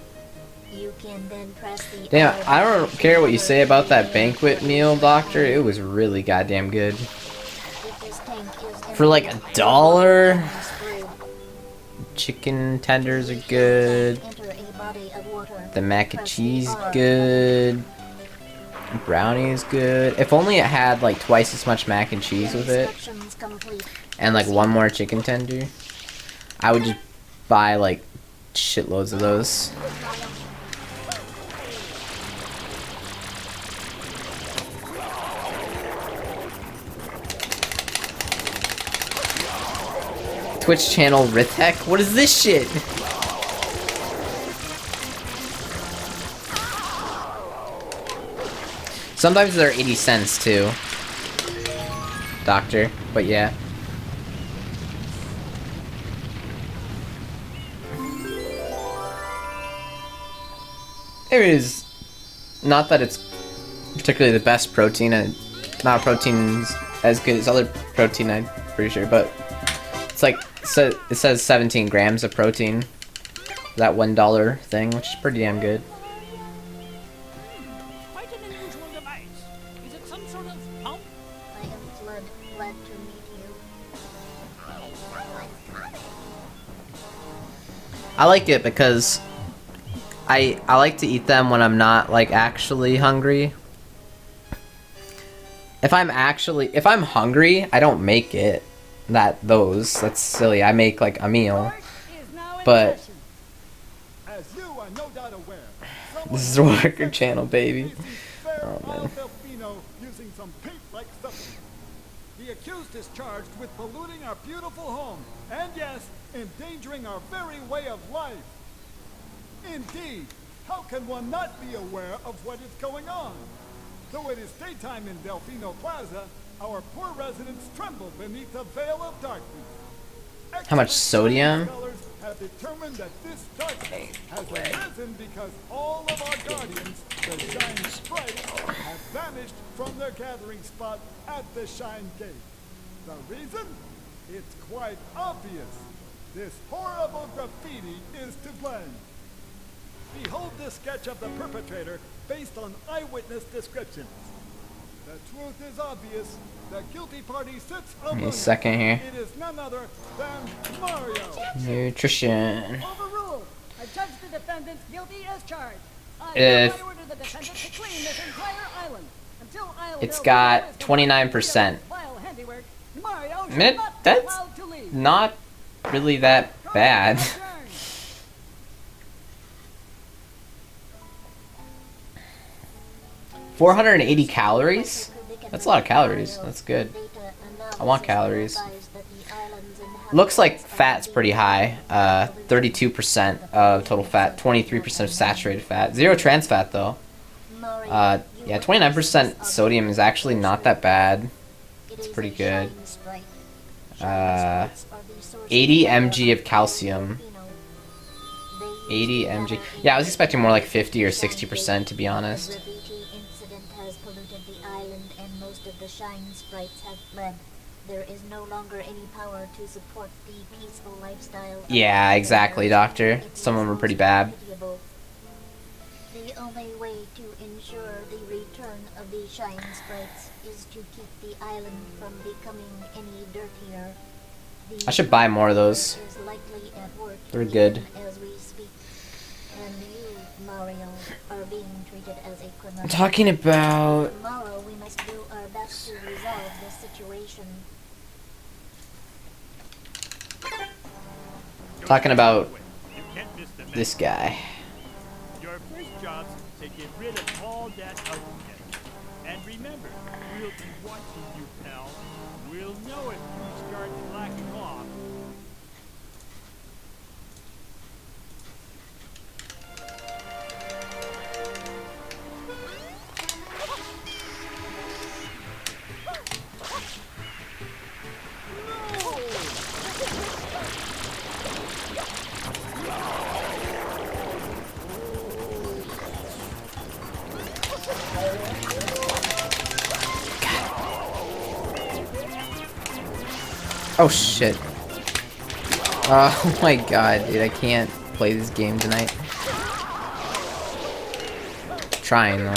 You can then press the Damn, R I button don't to care what you hover say about in that any banquet meal, Doctor. It was really goddamn good. If this tank is For like empty, $1, you are screwed. chicken tenders are good. Enter a body of water. The mac and Press cheese R button. good. Brownie is good. If only it had like twice as much mac and cheese with it, Instructions complete. and like one more chicken tender, I would just buy like shitloads of those. Twitch channel Rithek? What is this shit? Sometimes they're 80 cents too. Doctor, but yeah. It is not that it's particularly the best protein, and not protein's as good as other protein, I'm pretty sure, but it's like, so it says 17 grams of protein, that $1 thing, which is pretty damn good. Quite an unusual device. Is it some sort of pump? I am glad to meet you. I like it because I like to eat them when I'm not like actually hungry. If I'm hungry, I don't make it. That's silly. I make like a meal. But As you are no doubt aware, this is a worker channel, baby. Oh man. Using some paint-like substance. The accused is charged with polluting our beautiful home, and yes, endangering our very way of life. Indeed, how can one not be aware of what is going on? Though it is daytime in Delfino Plaza, our poor residents tremble beneath a veil of darkness. How much sodium? Scholars have determined that this darkness has arisen because all of our guardians, the Shine Sprites, have vanished from their gathering spot at the Shine Gate. The reason? It's quite obvious. This horrible graffiti is to blame. Behold this sketch of the perpetrator based on eyewitness descriptions. The truth is obvious. The guilty party sits Give me alone. a second here. It is none other than Mario. Nutrition. Overruled. I judge the defendants guilty as charged. I If- hereby order the defendant to clean this entire island until Isle It's Del got Tino is 29%. vile handiwork. Mario shall Admit, not be that's allowed to leave. not really that bad. Adjourned. 480 calories? That's a lot of calories. That's good. I want calories. Looks like fat's pretty high. 32% of total fat, 23% of saturated fat. Zero trans fat though. Yeah, 29% sodium is actually not that bad. It's pretty good. 80 mg of calcium. 80 mg. Yeah, I was expecting more like 50 or 60% to be honest. The graffiti incident has polluted the island and most of the Shine Sprites have fled. There is no longer any power to support the peaceful lifestyle. Yeah, exactly, Doctor. Some of them are pretty bad. The only way to ensure the return of the Shine Sprites is to keep the island from becoming any dirtier. I should buy more of those. Is likely at work They're good. even as we speak. And you, Mario, are being treated as a criminal. I'm talking about... Tomorrow we must do our best to resolve this situation. Talking about You can't miss the this guy. Your first job's to get rid of all that ugliness. And remember, we'll be watching you, pal. We'll know if you start slacking off. Oh shit. Oh my god, dude, I can't play this game tonight. Trying though.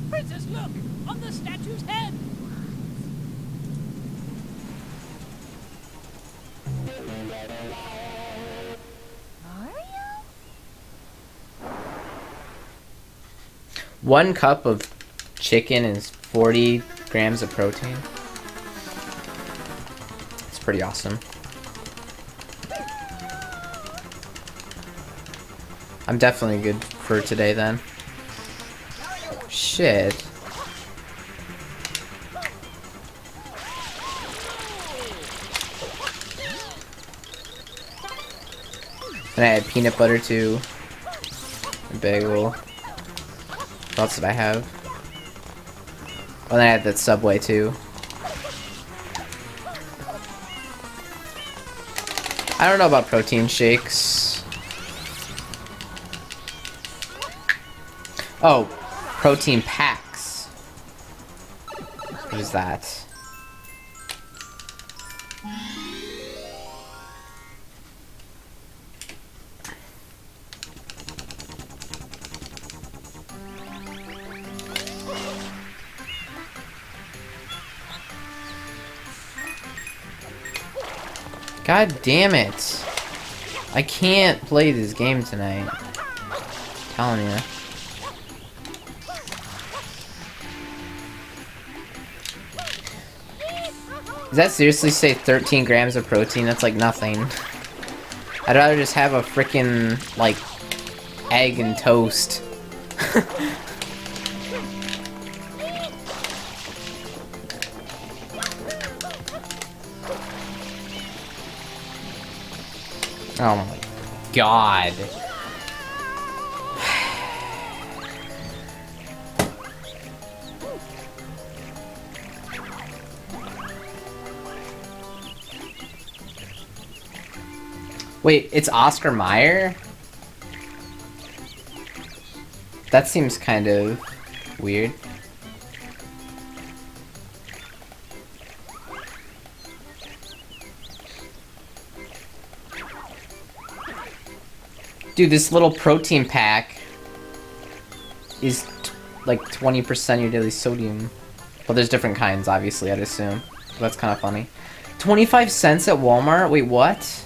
Princess, look! On the statue's head! One cup of chicken is 40 grams of protein. It's pretty awesome. I'm definitely good for today then. Shit. And I had peanut butter too. A bagel. What else did I have? Oh, then I had that Subway too. I don't know about protein shakes. Oh, protein packs. What is that? God damn it. I can't play this game tonight. I'm telling you. Does that seriously say 13 grams of protein? That's like nothing. I'd rather just have a frickin' like egg and toast. Oh my god. Wait, it's Oscar Mayer? That seems kind of weird. Dude, this little protein pack is like 20% of your daily sodium. Well, there's different kinds, obviously, I'd assume. So that's kind of funny. 25 cents at Walmart? Wait, what?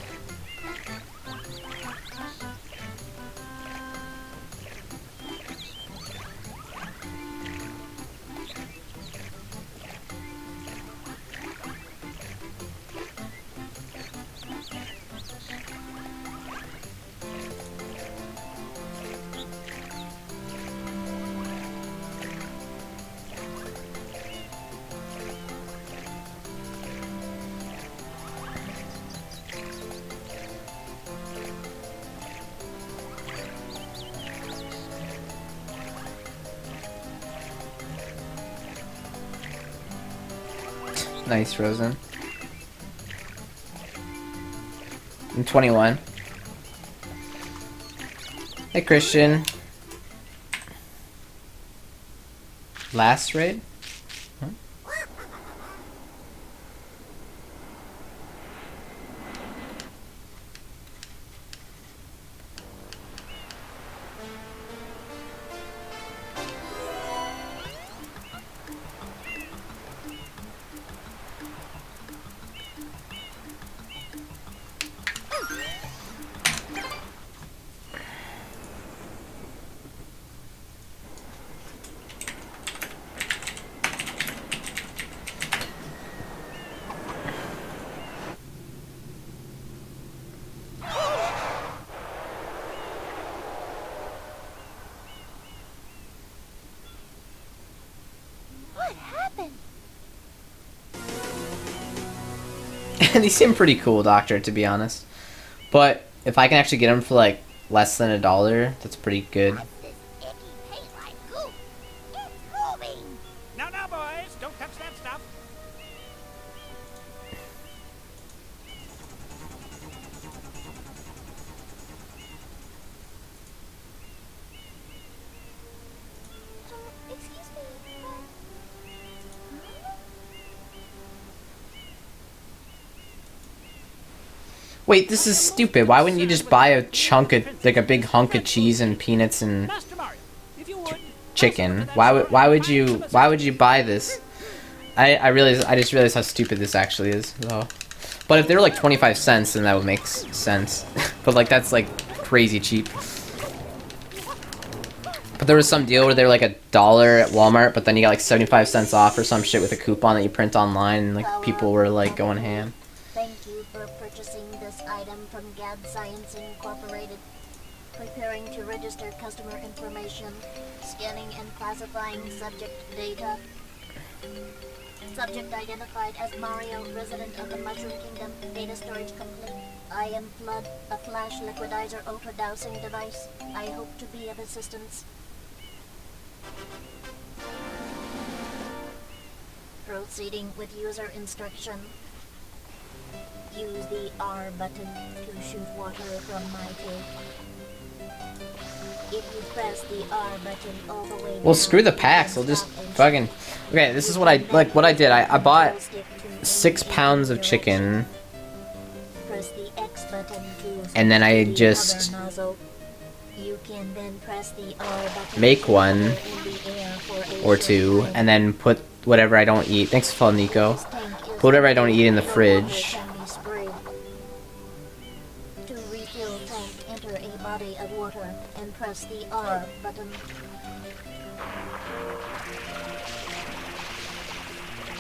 Nice, Rosen. I'm 21. Hey, Christian. Last raid? Huh? What happened? These seem pretty cool, Doctor, to be honest. But if I can actually get them for like less than $1, that's pretty good. What's this icky paint-like goop? It's moving! Now, now, boys, don't touch that stuff. Excuse me, Wait, this is stupid. Why wouldn't you just buy a chunk of, like a big hunk of cheese and peanuts and Master Mario, if you would, chicken? Why would you buy this? I just realized how stupid this actually is. So. But if they were like 25 cents, then that would make sense. But like that's like crazy cheap. But there was some deal where they were like $1 at Walmart, but then you got like 75 cents off or some shit with a coupon that you print online, and like people were like going ham. thank you for purchasing this item from Gab Science Incorporated. Preparing to register customer information. Scanning and classifying subject data. Subject identified as Mario, resident of the Mushroom Kingdom. Data storage complete. I am Flood, a flash liquidizer ultra-dowsing device. I hope to be of assistance. Proceeding with user instruction. Use the R button to shoot water from my tank. If you press the R button all the way Well, down, screw the packs. I'll just fucking. Okay, this is what I like. What I did. I bought 6 pounds of chicken, Press the X button to and then I the just other nozzle. You can then press the R button make to one hover in the air for a or short two, time. and then put whatever I don't eat. Thanks for following, Nico. This tank is Put whatever I don't eat in the full of fridge. water can be sprayed. To refill tank, enter a body of water and press the R button.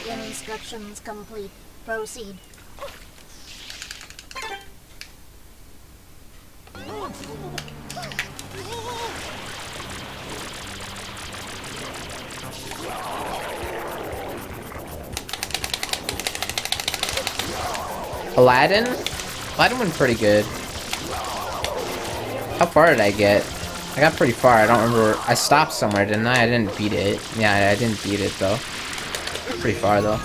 Instructions complete. Proceed. Aladdin? Aladdin went pretty good. How far did I get? I got pretty far. I don't remember. I stopped somewhere, didn't I? I didn't beat it. Yeah, I didn't beat it, though. Pretty far, though.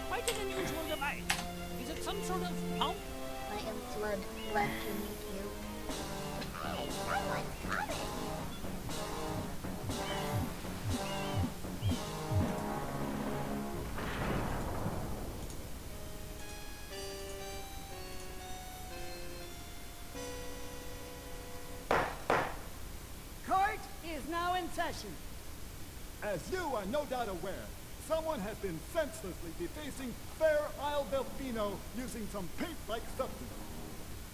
Quite an unusual device. Is it some sort of pump? I am Flood. Glad to meet you. Hey, someone's coming. Court is now in session. As you are no doubt aware, someone has been senselessly defacing Fair Isle Delfino using some paint-like substance.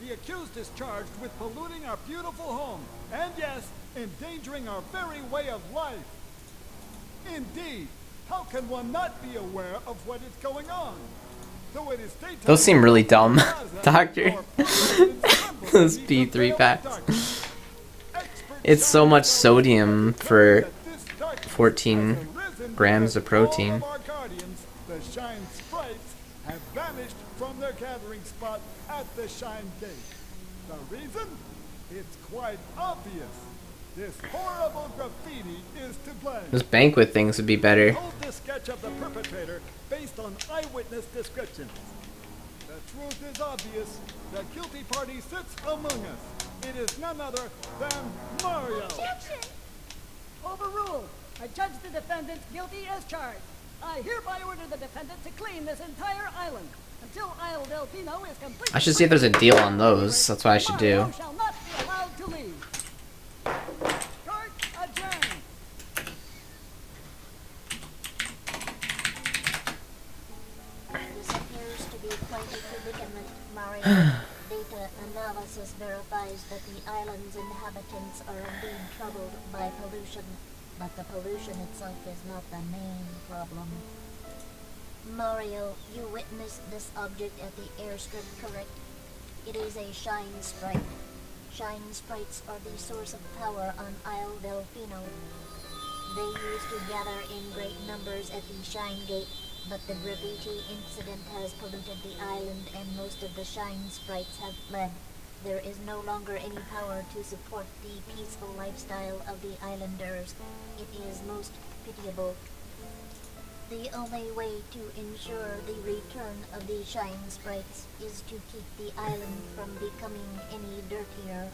The accused is charged with polluting our beautiful home, and yes, endangering our very way of life. Indeed, how can one not be aware of what is going on? Though it is daytime, Those seem really dumb, Plaza, Doctor. our president trembles Those beneath the P3 veil of packs. darkness. Experts It's so much sodium for that this darkness 14 has arisen grams of because all protein. of our guardians, the Shine Sprites, have vanished from their gathering spot at the Shine Gate. The reason? It's quite obvious. This horrible graffiti is to blame. Those banquet things would be better. Hold this sketch of the perpetrator based on eyewitness descriptions. The truth is obvious. The guilty party sits among us. It is none other than Mario. Overruled. I judge the defendant guilty as charged. I hereby order the defendant to clean this entire island until Isle Delfino is completely. I should see if there's a deal on those. That's what I should do. Mario shall not be allowed to leave. Court adjourned. This appears to be quite a predicament, Mario. Data analysis verifies that the island's inhabitants are indeed troubled by pollution, but the pollution itself is not the main problem. Mario, you witnessed this object at the airstrip, correct? It is a Shine Sprite. Shine Sprites are the source of power on Isle Delfino. They used to gather in great numbers at the Shine Gate, but the graffiti incident has polluted the island and most of the Shine Sprites have fled. There is no longer any power to support the peaceful lifestyle of the islanders. It is most pitiable. The only way to ensure the return of the Shine Sprites is to keep the island from becoming any dirtier.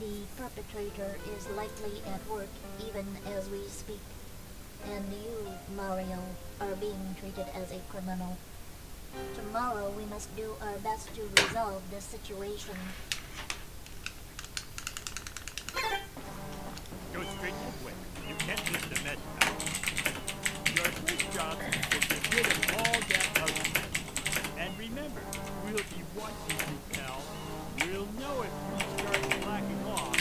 The perpetrator is likely at work even as we speak. And you, Mario, are being treated as a criminal. Tomorrow we must do our best to resolve this situation. Go straight to the win. You can't miss the message now. watching you, pal. We'll know if you start slacking off.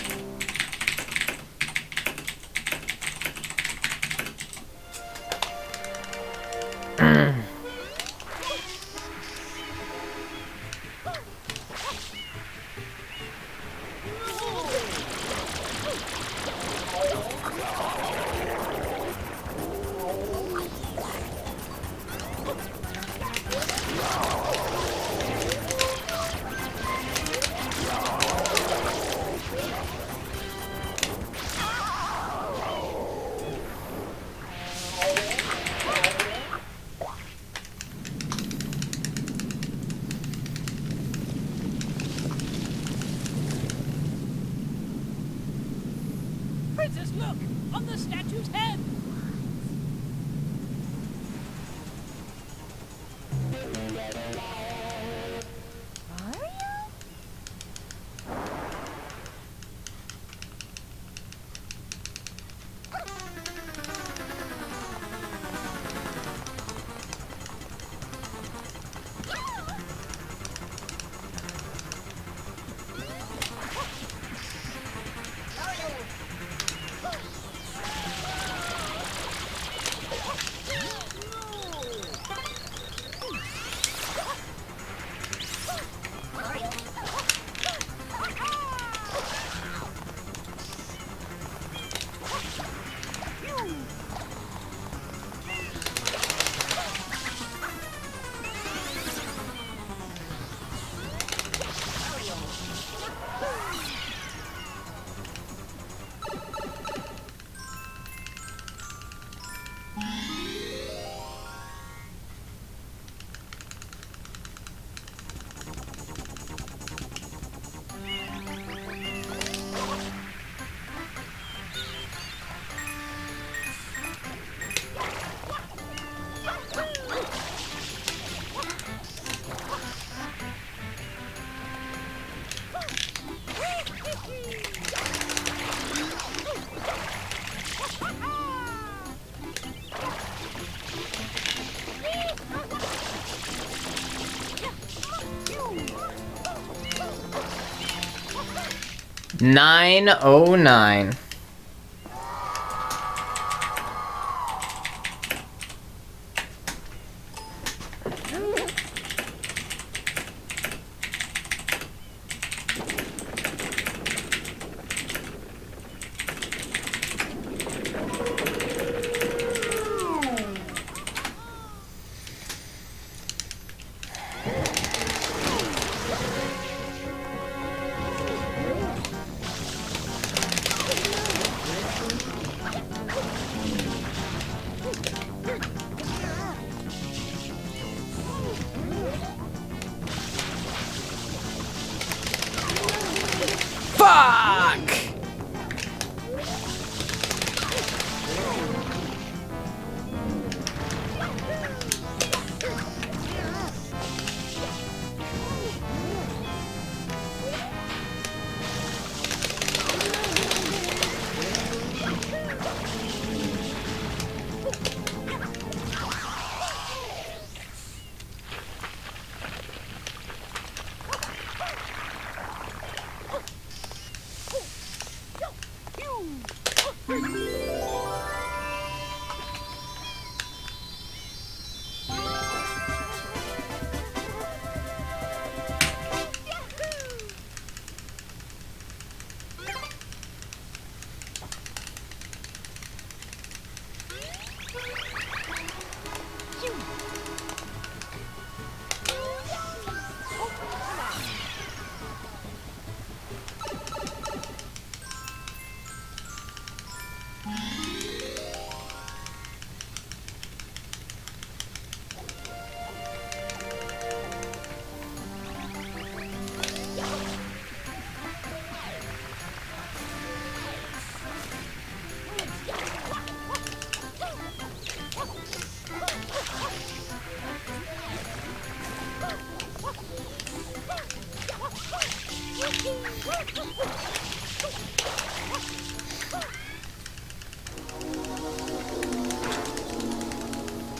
Princess, look! On the statue's head! $9.09. Fuck!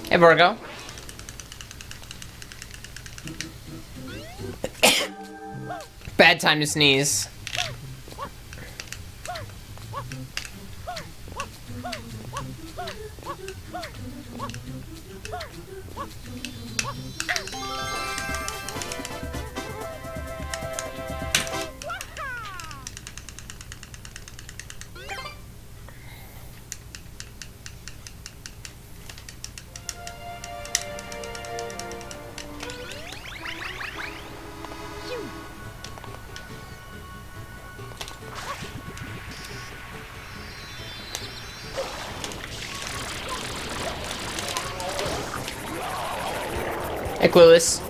Hey, Virgo. Bad time to sneeze. Hey, Clueless.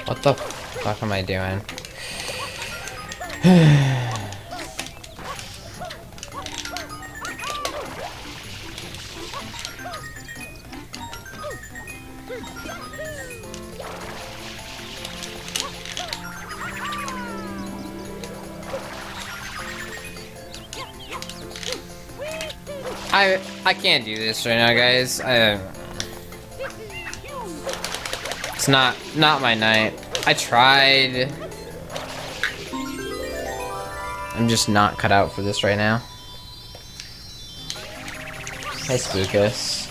What the fuck am I doing? I can't do this right now, guys. It's not my night. I tried. I'm just not cut out for this right now. Hi, Spookus.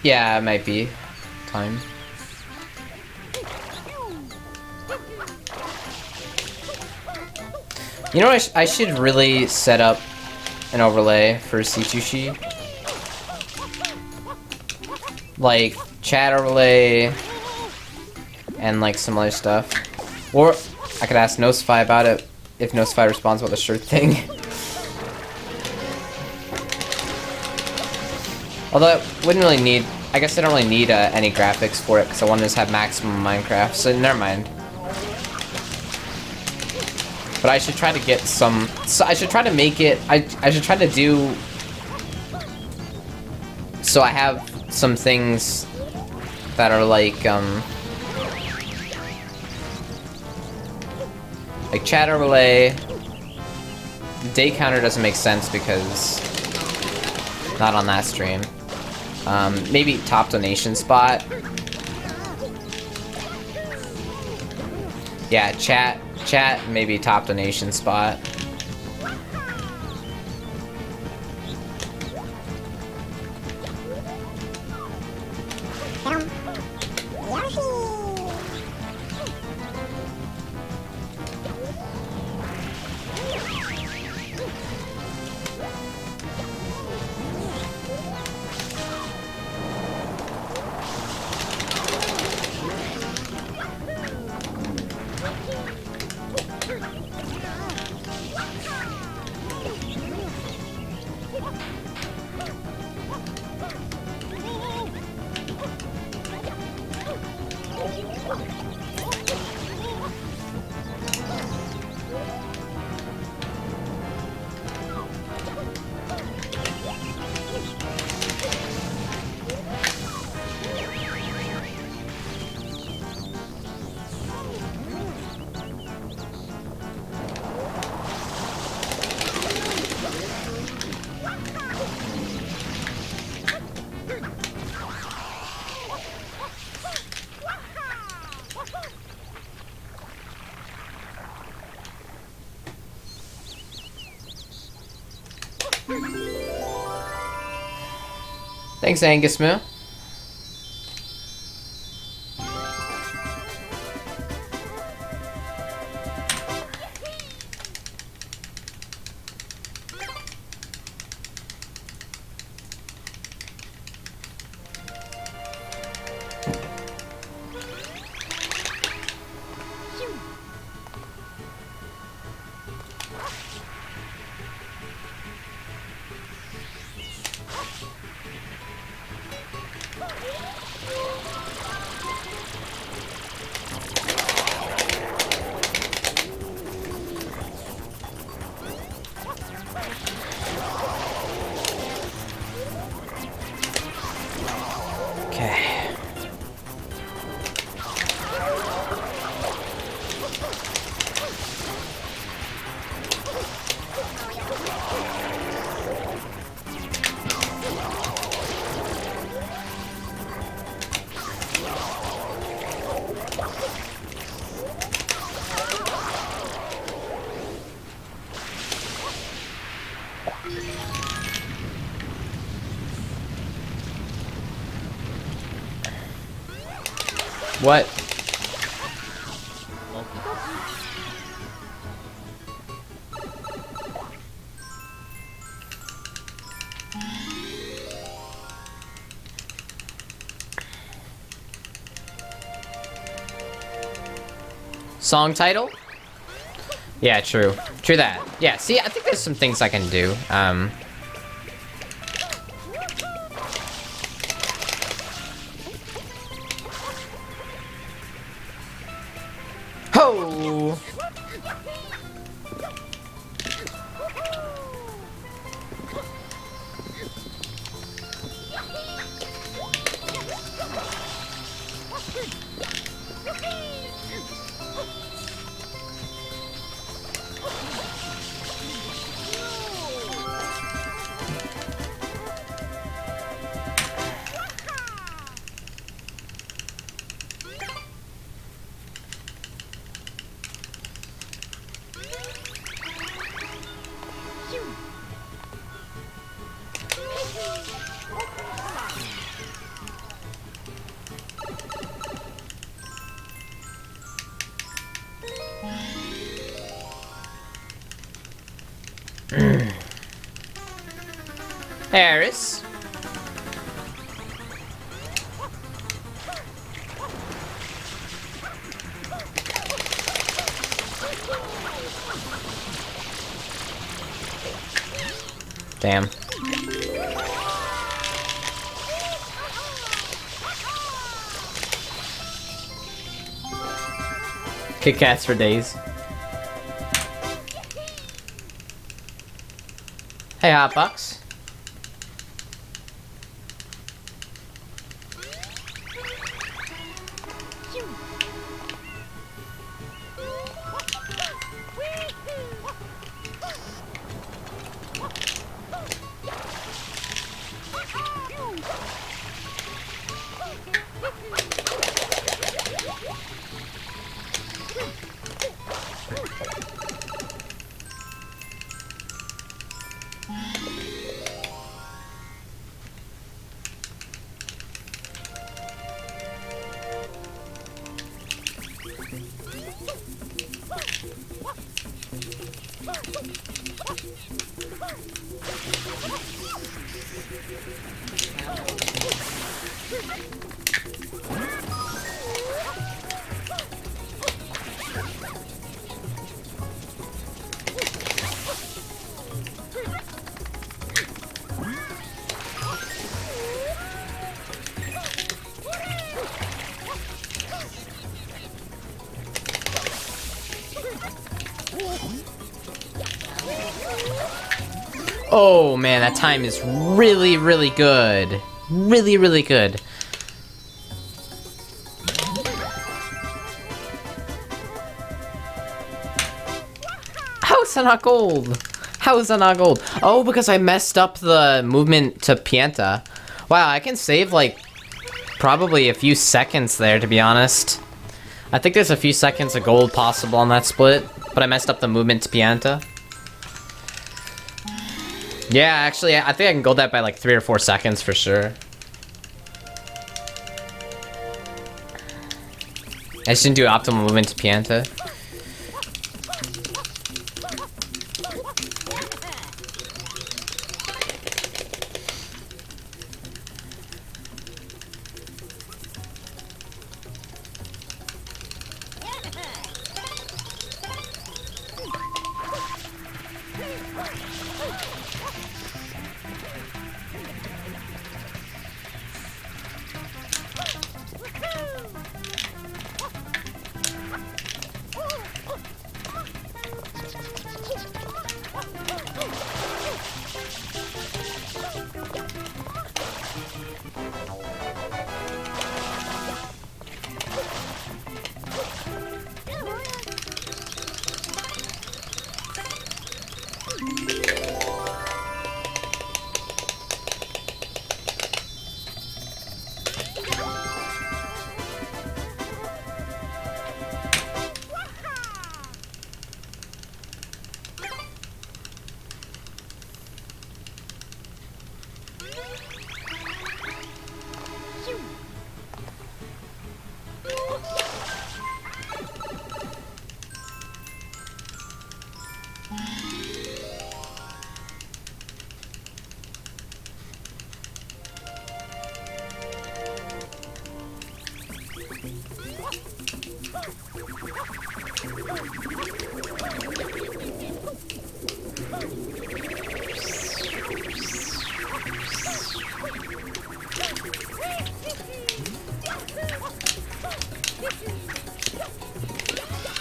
Yeah, it might be time. You know what? I should really set up an overlay for Tooshi. Like chat overlay and like some other stuff. Or I could ask Nosify about it if Nosify responds about the shirt thing. Although I wouldn't really need, I guess I don't really need any graphics for it because I want to just have maximum Minecraft, so never mind. But I should try to get some, so I should try to make it, I should try to do, so I have some things that are like chat overlay. Day counter doesn't make sense because not on that stream. Maybe top donation spot. Yeah, chat, maybe top donation spot. Thanks, Angus Moo. Okay. What? Song title? Yeah, true. True that. Yeah, see, I think there's some things I can do. Ho! Harris. Damn. Kit Kats for days. Hey, Hotbox. Oh man, that time is really, really good. Really, really good. How is that not gold? How is that not gold? Oh, because I messed up the movement to Pianta. Wow, I can save like probably a few seconds there, to be honest. I think there's a few seconds of gold possible on that split, but I messed up the movement to Pianta. Yeah, actually, I think I can gold that by like 3 or 4 seconds for sure. I just didn't do optimal movement to Pianta.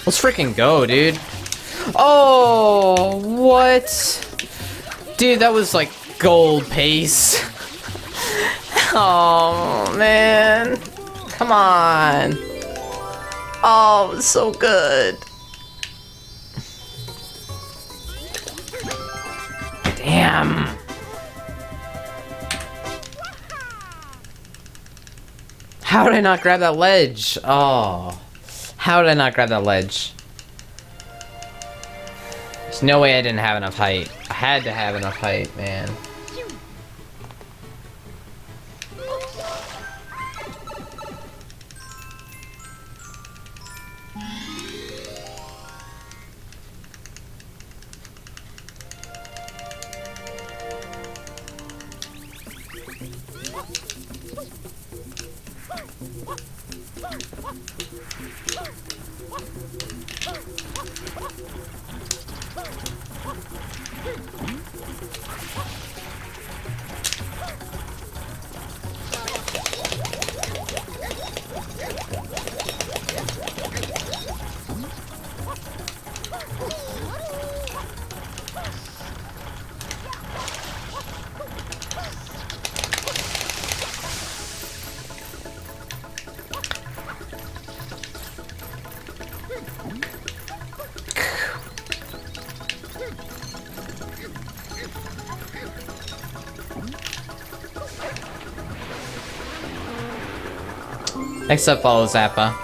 Let's freaking go, dude. Oh, what? Dude, that was like gold pace. Oh, man. Come on. Oh, it was so good. Damn. How did I not grab that ledge? Oh. How did I not grab that ledge? There's no way I didn't have enough height. I had to have enough height, man. Next up follows Zappa.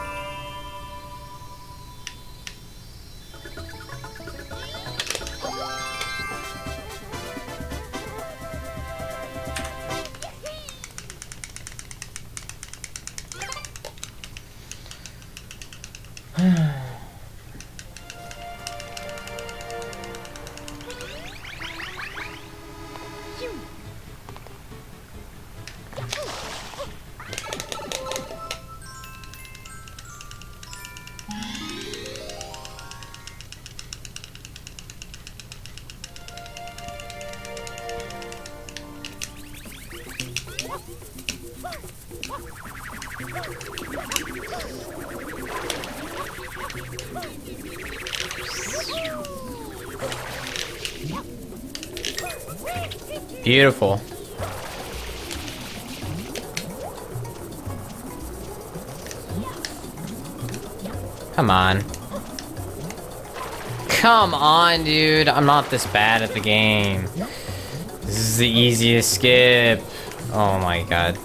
Beautiful. Come on. Come on, dude. I'm not this bad at the game. This is the easiest skip. Oh my god.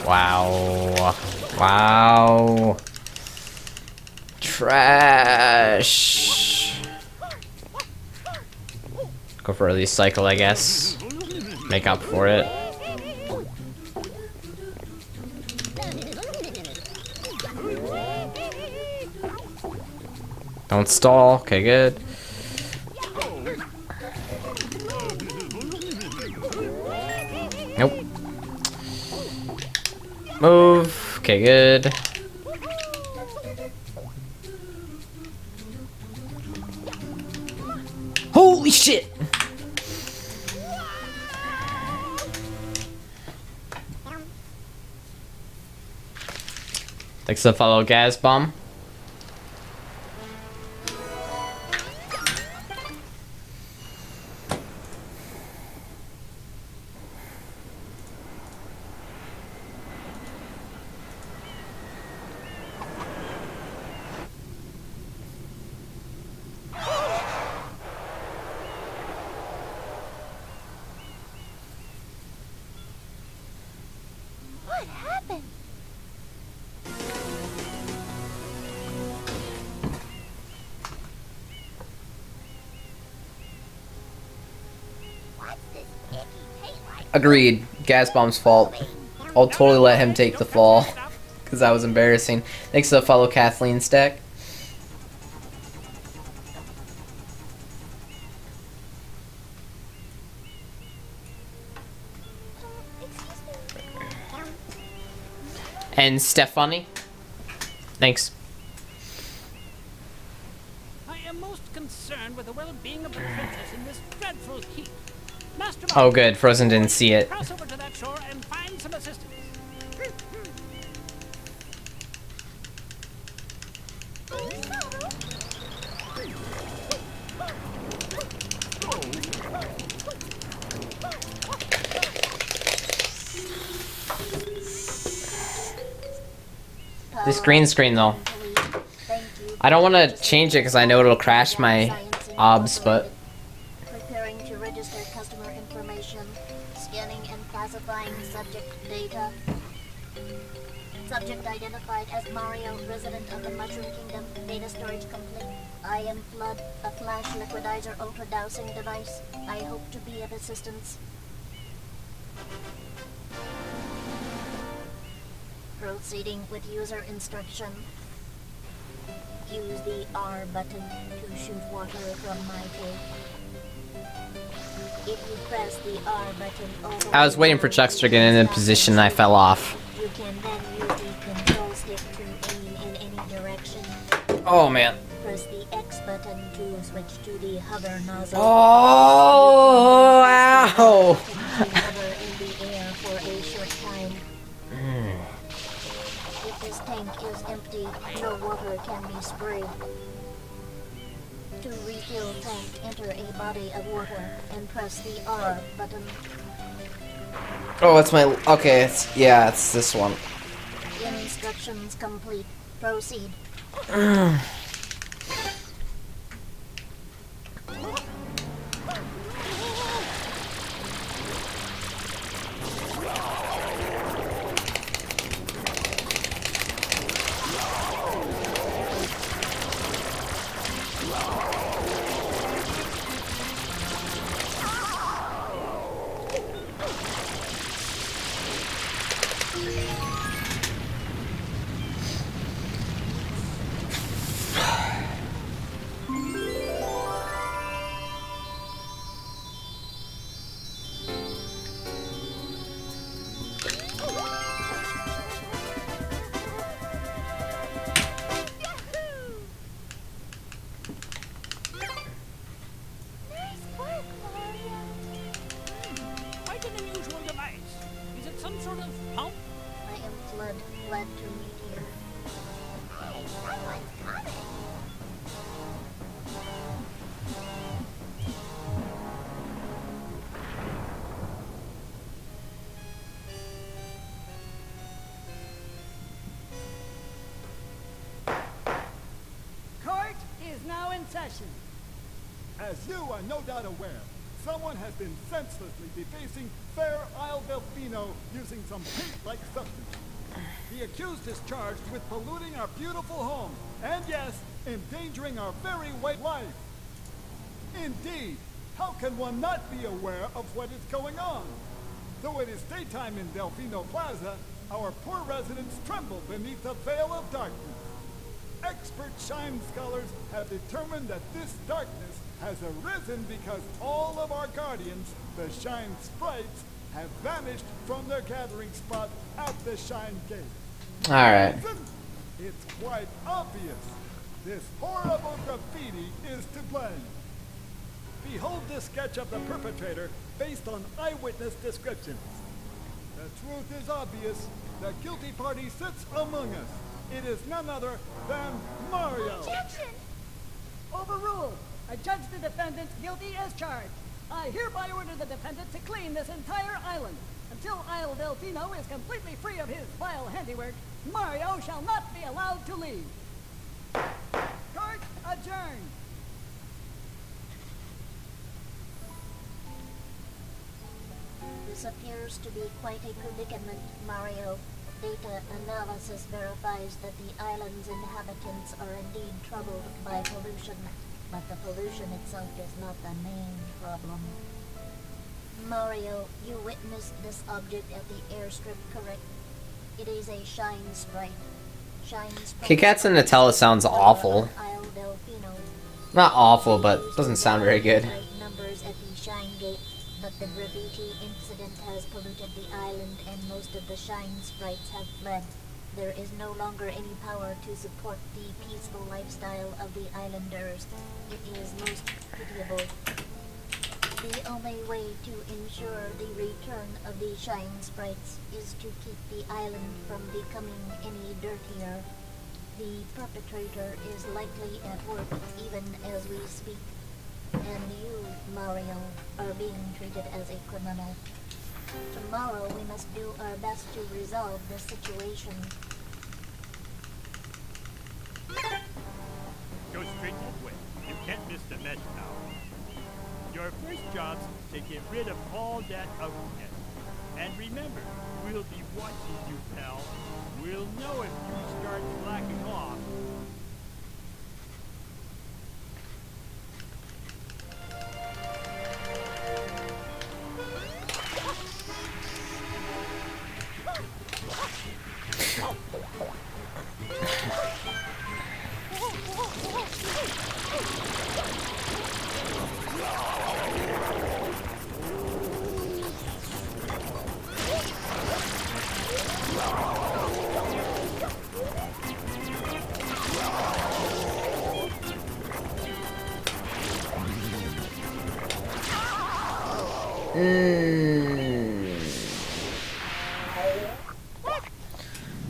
Wow. Wow. Trash. Go for a recycle, I guess. Make up for it. Don't stall. Okay, good. Nope. Move. Okay, good. Holy shit! Thanks for the follow, gas bomb. What happened? What's this icky taste like? Agreed. Gas bomb's fault. I'll totally let him take the fall. Because that was embarrassing. Thanks to the follow, Kathleen Stack. And Stephanie. Thanks. I am most concerned with the well-being of the princess in this dreadful heat. Master Oh, good. Frozen didn't see it. cross over to that shore and find some assistance. This green screen, though. I don't want to change it because I know it'll crash my obs, but... Preparing to register customer information, scanning and classifying subject data. Subject identified as Mario, resident of the Mushroom Kingdom. Data storage complete. I am Flood, a flash liquidizer ultra dowsing device. I hope to be of assistance. Proceeding with user instruction. Use the R button to shoot water from my tank. If you press the R button over... I was waiting for Chuckster to get in a position and I fell off. You can then use the control stick to aim in any direction. Oh, man. Press the X button to switch to the hover nozzle. Oh, ow! To hover in the air for a short time. If this tank is empty, no water can be sprayed. To refill tank, enter a body of water and press the R button. Oh, it's my... Okay, it's this one. Instructions complete. Proceed. Quite an unusual device. Is it some sort of pump? I am Flood. Glad to meet you. Court is now in session. As you are no doubt aware, someone has been senselessly defacing fair Isle Delfino using some paint-like substance. The accused is charged with polluting our beautiful home, and yes, endangering our very white life. Indeed, How can one not be aware of what is going on? Though it is daytime in Delfino Plaza, our poor residents tremble beneath a veil of darkness. Expert Shine scholars have determined that this darkness has arisen because all of our guardians, the Shine Sprites, have vanished from their gathering spot at the Shine Gate. Alright. It's quite obvious. This horrible graffiti is to blame. Behold this sketch of the perpetrator based on eyewitness descriptions. The truth is obvious. The guilty party sits among us. It is none other than Mario. Objection! Overruled. I judge the defendant guilty as charged. I hereby order the defendant to clean this entire island. Until Isle Delfino is completely free of his vile handiwork, Mario shall not be allowed to leave. Court adjourned. This appears to be quite a predicament, Mario. Data analysis verifies that the island's inhabitants are indeed troubled by pollution, but the pollution itself is not the main problem. Mario, you witnessed this object at the airstrip, correct? It is a Shine Sprite. Shine Sprite. Kit Kats and Nutella sounds awful. Isle Delfino. Not awful, but doesn't sound very good. Numbers at the Shine Gate, but the graffiti incident has polluted the island and most of the Shine Sprites have fled. There is no longer any power to support the peaceful lifestyle of the islanders. It is most pitiable. The only way to ensure the return of the Shine Sprites is to keep the island from becoming any dirtier. The perpetrator is likely at work even as we speak. And you, Mario, are being treated as a criminal. Tomorrow we must do our best to resolve the situation. Go straight that way. You can't miss the metro now. Your first job's to get rid of all that ugliness. And remember, we'll be watching you, pal. We'll know if you start slacking off.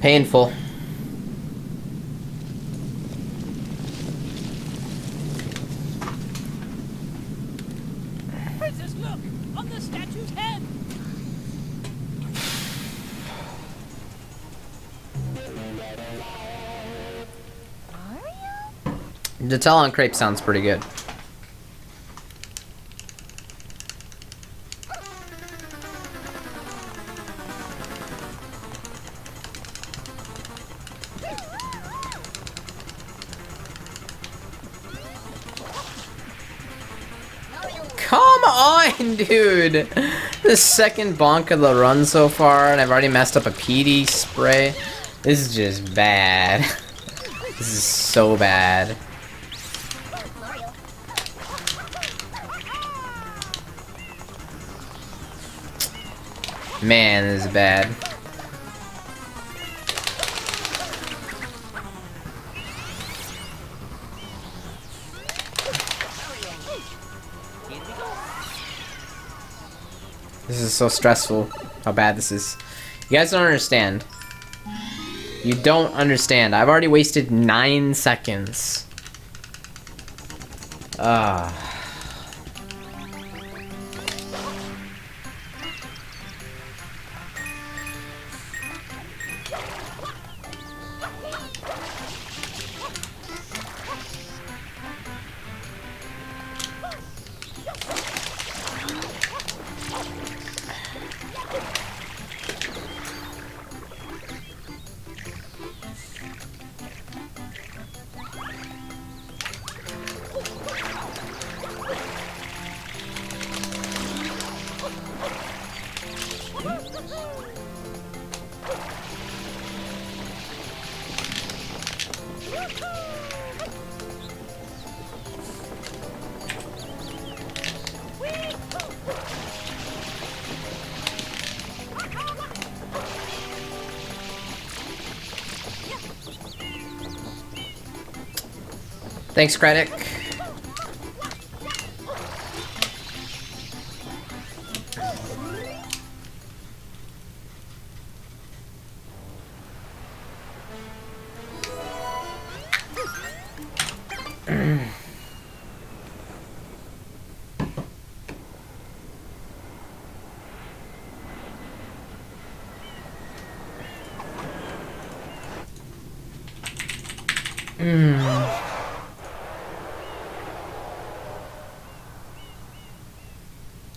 Painful. Princess, look! On the statue's head! Nutella on crepe sounds pretty good. Come on, dude! The second bonk of the run so far, and I've already messed up a PD spray. This is just bad. This is so bad. Man, this is bad. This is so stressful, how bad this is. You guys don't understand. You don't understand. I've already wasted 9 seconds. Thanks, Credit.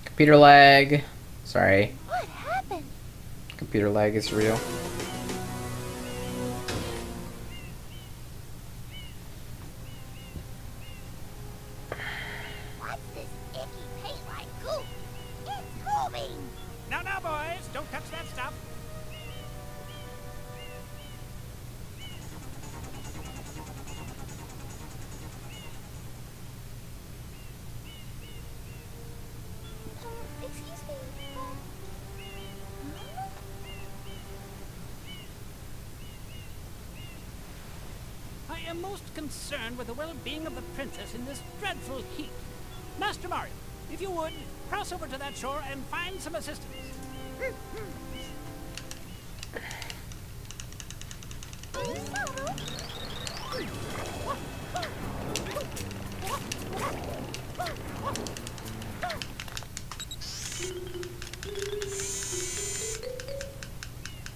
Computer lag. Sorry. What happened? Computer lag is real. What's this icky paint-like goop? It's moving! Now, now, boys, don't touch that stuff. Excuse me. I am most concerned with the well-being of the princess in this dreadful heat. Master Mario, if you would, cross over to that shore and find some assistance.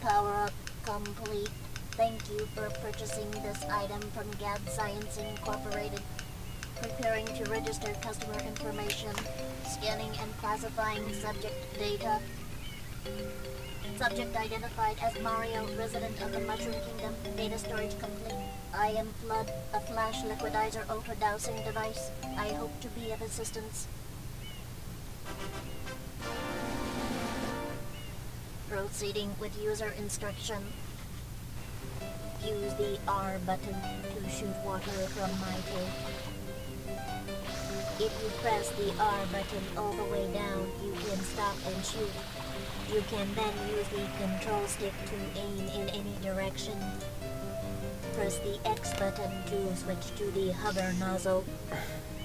Power up complete. Thank you for purchasing this item from Gad Science Incorporated. Preparing to register customer information. Scanning and classifying subject data. Subject identified as Mario, resident of the Mushroom Kingdom. Data storage complete. I am Flood, a flash liquidizer auto-dowsing device. I hope to be of assistance. Proceeding with user instruction. Use the R button to shoot water from my tank. If you press the R button all the way down, you can stop and shoot. You can then use the control stick to aim in any direction. Press the X button to switch to the hover nozzle.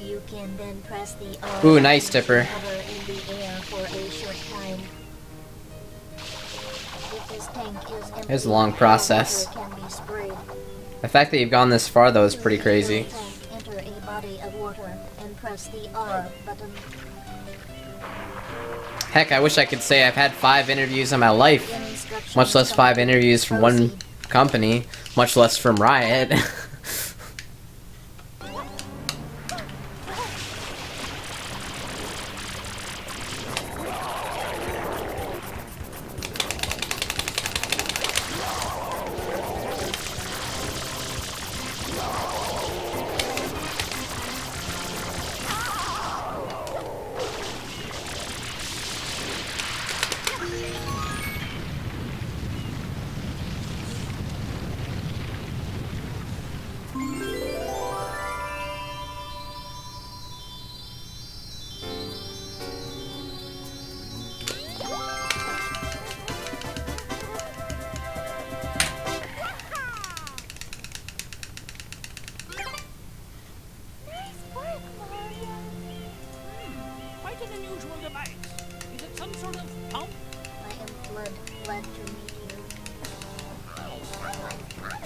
You can then press the R Ooh, nice, button Tipper. to hover in the air for a short time. If this tank is empty, It's a long process. water can be sprayed. The fact that you've gone this far, though, is pretty crazy. To fill the tank, enter a body of water and press the R button. Heck, I wish I could say I've had 5 interviews in my life. Instructions Much less 5 complete. interviews from one Proceed. company. Much less from Riot. Nice work, Mario. Quite an unusual device. Is it some sort of pump? I am Flood. Glad to meet you. Hey, someone's coming.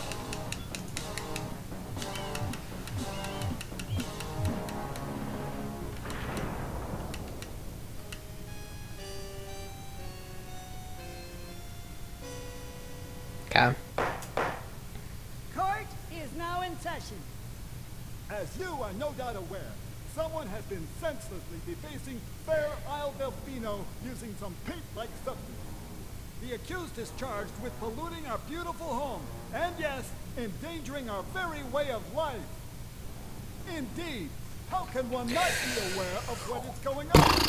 Okay. Court is now in session. As you are no doubt aware, someone has been senselessly defacing Fair Isle Delfino using some paint-like substance. The accused is charged with polluting our beautiful home, and yes, endangering our very way of life. Indeed, how can one not be aware of what is going on?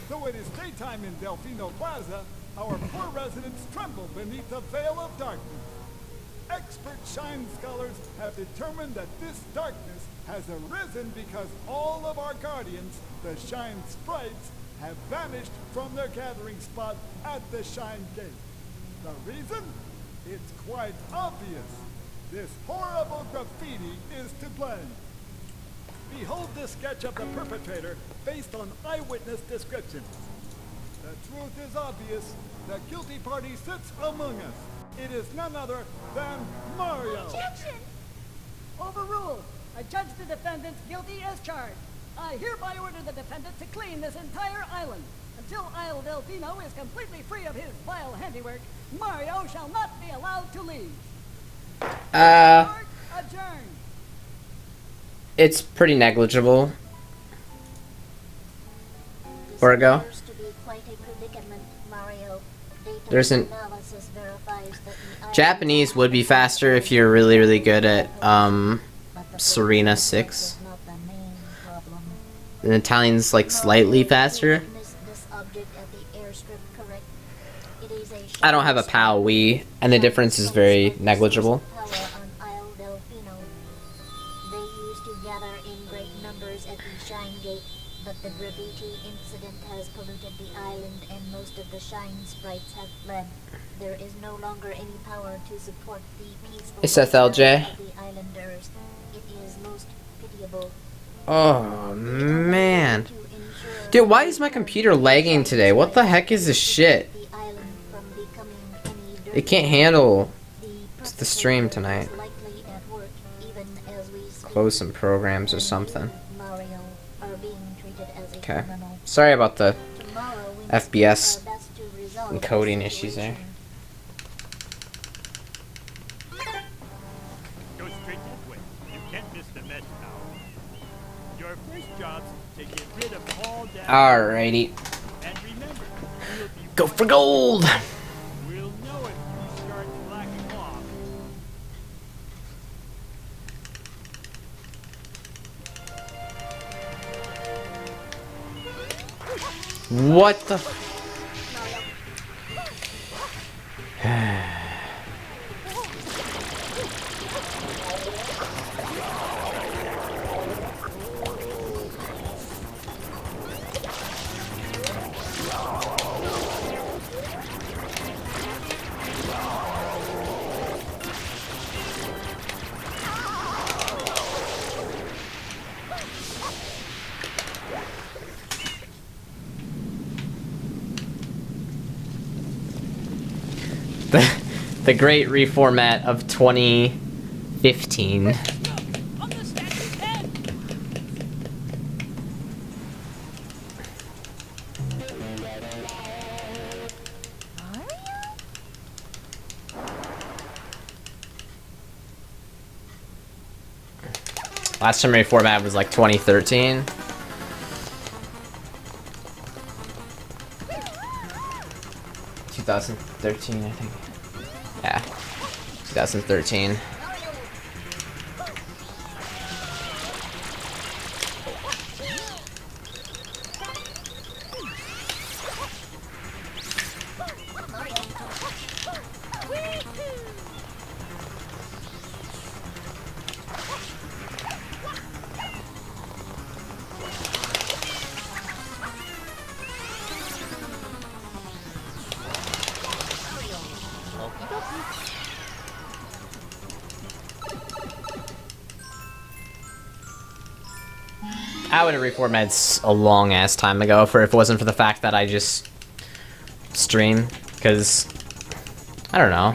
Though it is daytime in Delfino Plaza, our poor residents tremble beneath a veil of darkness. Expert Shine Scholars have determined that this darkness has arisen because all of our guardians, the Shine Sprites, have vanished from their gathering spot at the Shine Gate. The reason? It's quite obvious. This horrible graffiti is to blame. Behold this sketch of the perpetrator based on eyewitness descriptions. The truth is obvious. The guilty party sits among us. It is none other than Mario. Objection! Overruled. I judge the defendant guilty as charged. I hereby order the defendant to clean this entire island. Until Isle Delfino is completely free of his vile handiwork, Mario shall not be allowed to leave. Court adjourned. It's pretty negligible. This Where it go? appears to be quite a predicament, Mario. Data There's an- analysis verifies that the Japanese would be faster if you're really, really good at, but the Serena pollution 6. is not the main problem. And Italian's like slightly faster. Did you witness this object at the airstrip, correct? It is a I don't have a PAL Wii, and the difference is very negligible. Power on Isle Delfino. They used to gather in great numbers at the Shine Gate, but the graffiti incident has polluted the island and most of the Shine Sprites have fled. There is no longer any power to support the peaceful It's SLJ. lifestyle of the islanders. It is most pitiable. Oh man. To ensure Dude, why is my computer lagging today? What the heck is this shit? the island from becoming any It can't handle the stream tonight. is likely at work, even as we speak. Close some programs or something. Mario are being treated as a Okay. criminal. Sorry about the Tomorrow we must FPS do our best to resolve encoding the issues there. situation. Go straight that way. You can't miss the mesh tower. Your first job's to get rid of all that. Alrighty. And remember, we'll be Go for gold! We'll know if you start slacking off. What the the great reformat of 2015. On the statue's head! Last time reformat was like 2013. ...2013, I think. Yeah, 2013. I would have reformatted a long ass time ago if it wasn't for the fact that I just stream, because I don't know.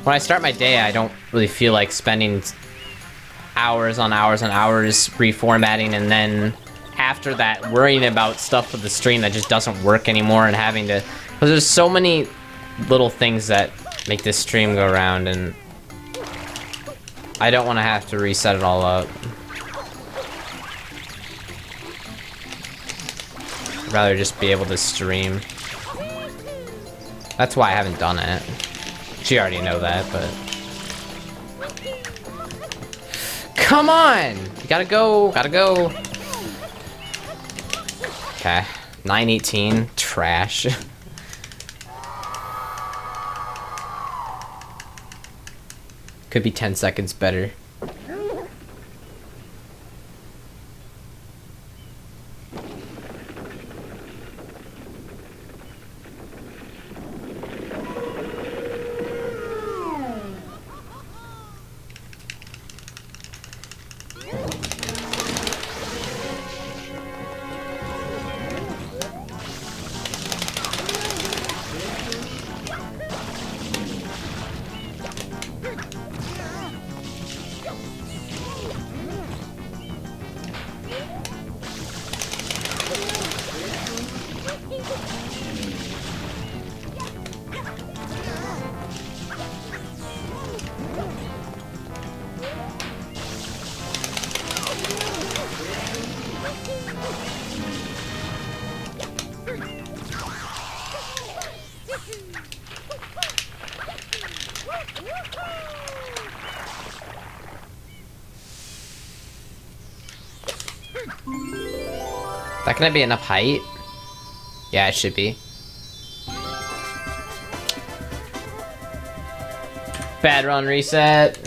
When I start my day, I don't really feel like spending hours on hours on hours reformatting, and then after that worrying about stuff with the stream that just doesn't work anymore, and having to, because there's so many little things that make this stream go around, and I don't want to have to reset it all up. I'd rather just be able to stream. That's why I haven't done it. You already know that, but... Come on! You gotta go, gotta go! Okay. 918. Trash. Could be 10 seconds better. That gonna be enough height? Yeah, it should be. Bad run reset.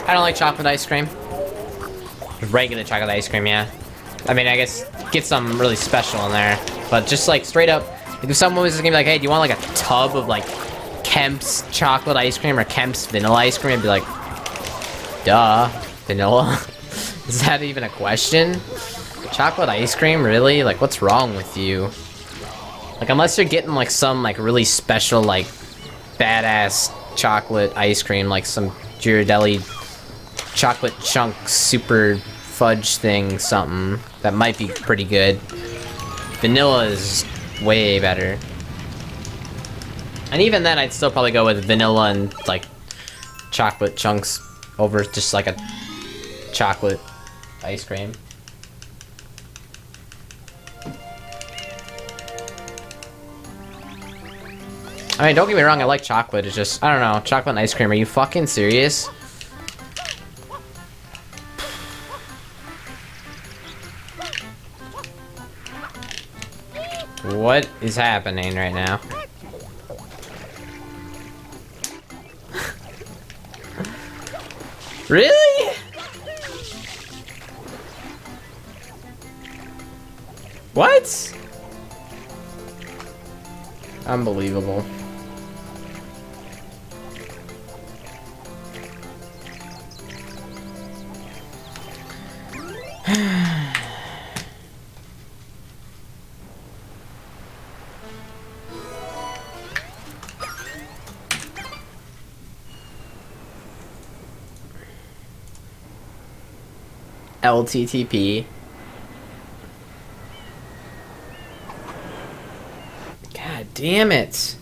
I don't like chocolate ice cream. Regular chocolate ice cream, yeah. I mean, I guess get some really special in there. But just like straight up, like if someone was gonna be like, hey, do you want like a tub of like Kemp's chocolate ice cream or Kemp's vanilla ice cream? I'd be like, duh, vanilla? Is that even a question? Chocolate ice cream, really? Like, what's wrong with you? Like, unless you're getting like some like really special like badass chocolate ice cream, like some Ghirardelli chocolate chunk super fudge thing, something that might be pretty good. Vanilla is way better. And even then, I'd still probably go with vanilla and like chocolate chunks over just like a chocolate ice cream. I mean, don't get me wrong, I like chocolate. It's just, I don't know, chocolate and ice cream. Are you fucking serious? What is happening right now? Really? What? Unbelievable. LTTP. God damn it.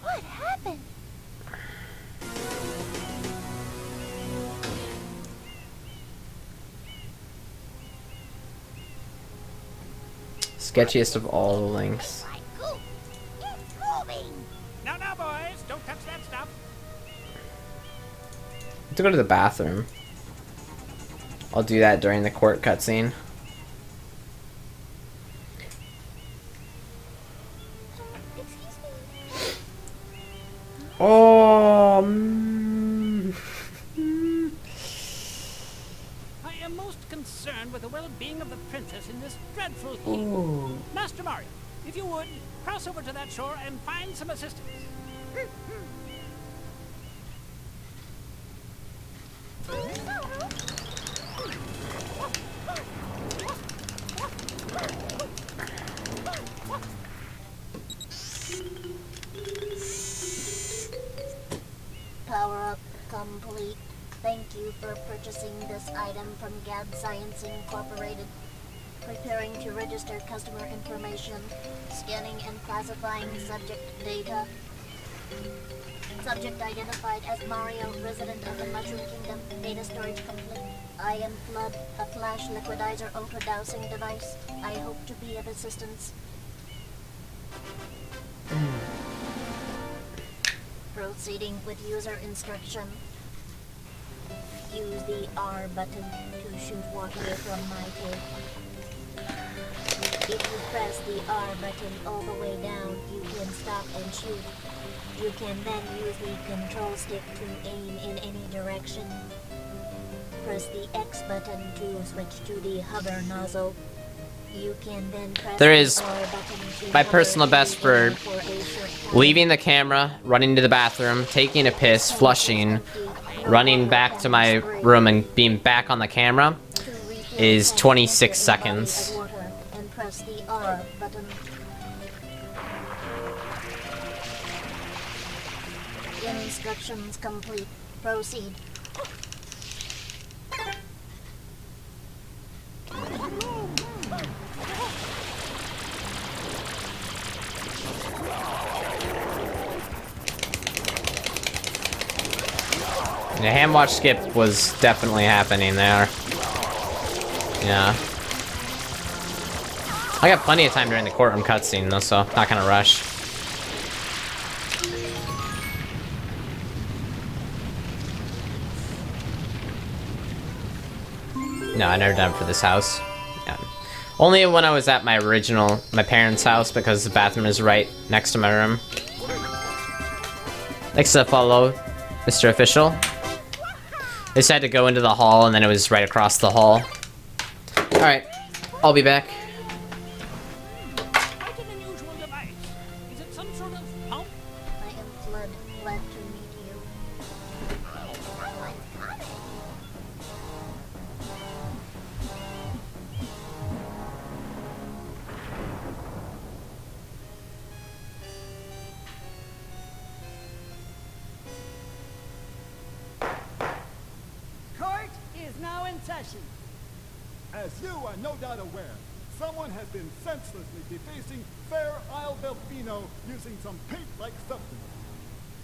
What happened? Sketchiest of all the links. My goop! It's moving! Now, boys, don't touch that stuff. I have to go to the bathroom. I'll do that during the court cutscene. Excuse me. Oh. I am most concerned with the well-being of the princess in this dreadful heat. Ooh. Master Mario, if you would, cross over to that shore and find some assistance. Power up complete. Thank you for purchasing this item from Gad Science Incorporated. Preparing to register customer information. Scanning and classifying subject data. Subject identified as Mario, resident of the Mushroom Kingdom. Data storage complete. Ion Flood, a flash liquidizer ultra-dowsing device. I hope to be of assistance. Proceeding with user instruction. Use the R button to shoot water from my tank. If you press the R button all the way down, you can stop and shoot. You can then use the control stick to aim in any direction. Press the X button to switch to the hover nozzle. You can then press There is the R button to my hover personal best in for air a short time. leaving the camera, running to the bathroom, taking a piss, flushing, running back to my room and being back on the camera is 26 seconds. And press the R button. Instructions complete. Proceed. The hand watch skip was definitely happening there. Yeah. I got plenty of time during the courtroom cutscene though, so not gonna rush. No, I never done it for this house. Yeah. Only when I was at my parents' house, because the bathroom is right next to my room. Thanks to follow, Mr. Official. They just had to go into the hall, and then it was right across the hall. Alright, I'll be back. Quite an unusual device. Is it some sort of pump? I am Flood. Glad to meet you. Court is now in session. As you are no doubt aware, someone has been senselessly defacing Fair Isle Delfino using some paint-like substance.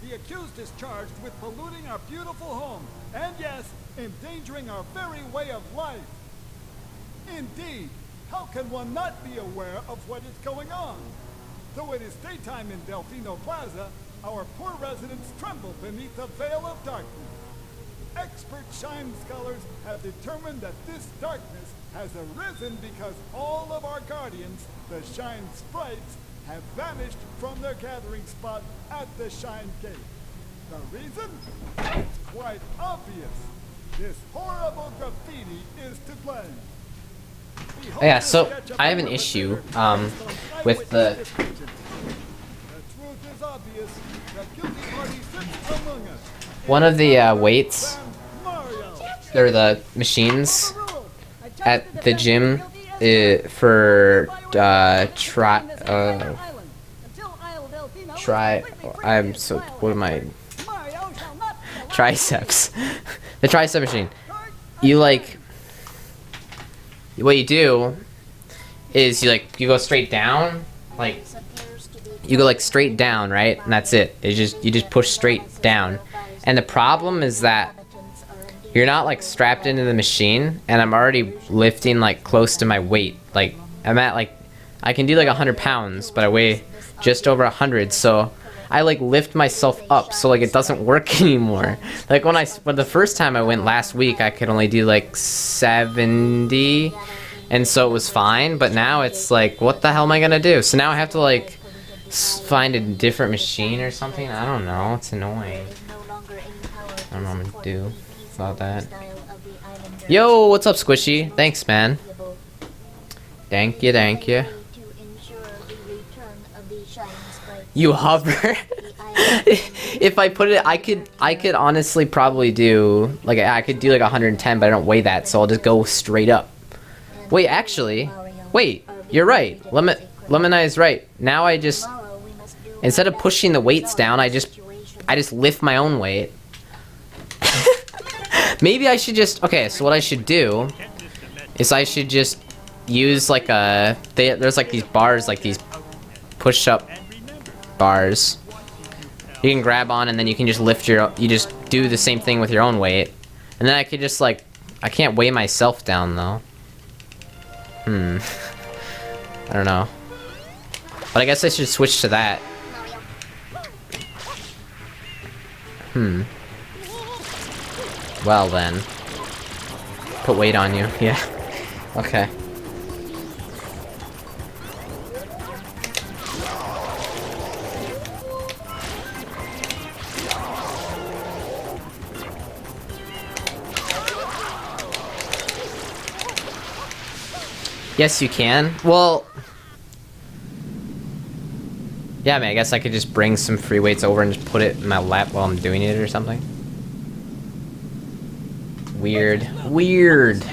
The accused is charged with polluting our beautiful home, and yes, endangering our very way of life. Indeed, how can one not be aware of what is going on? Though it is daytime in Delfino Plaza, our poor residents tremble beneath a veil of darkness. Expert Shine scholars have determined that this darkness has arisen because all of our guardians, the Shine Sprites, have vanished from their gathering spot at the Shine Gate. The reason? It's quite obvious. This horrible graffiti is to blame. Behold Yeah, this so sketch of I have an the issue perpetrator with based on the eyewitness description. The truth is obvious. The guilty party sits among us. one of the weights, Mario. or the machines Overruled. I judge at the defendant gym guilty as for try until Isle Delfino is try completely free of I'm his so vile what am I Mario shall not be allowed to triceps the tricep machine. Court You adjourned. like what you do is you go straight down, like This appears to be you go like straight down, right? And that's it. You just push straight down. And the problem is that inhabitants are indeed you're not like strapped into the machine, and I'm already lifting like close to my weight. Like I'm I can do like 100 pounds, but I weigh just over 100, so I like lift myself up, so like it doesn't work anymore. Like when the first time I went last week, I could only do like 70, and so it was fine, but now it's like, what the hell am I gonna do? So now I have to like find a different machine or something. I don't know, it's annoying. I don't know what I'm gonna do about that. Yo, what's up, Squishy? Thanks, man. Thank you, thank you. You hover. If I put it, I could honestly probably do like I could do like 110, but I don't weigh that, so I'll just go straight up. Wait, actually, wait, you're right. Lemoni is right. Now I just, instead of pushing the weights down, I just lift my own weight. Maybe I should just, okay, so what I should do is I should just use like there's like these bars, like these push-up bars. You can grab on and then you can just you just do the same thing with your own weight. And then I could just like, I can't weigh myself down though. I don't know. But I guess I should switch to that. Well then. Put weight on you, yeah. Okay. Yes, you can. Well, yeah, I mean, I guess I could just bring some free weights over and just put it in my lap while I'm doing it or something. Weird. Weird.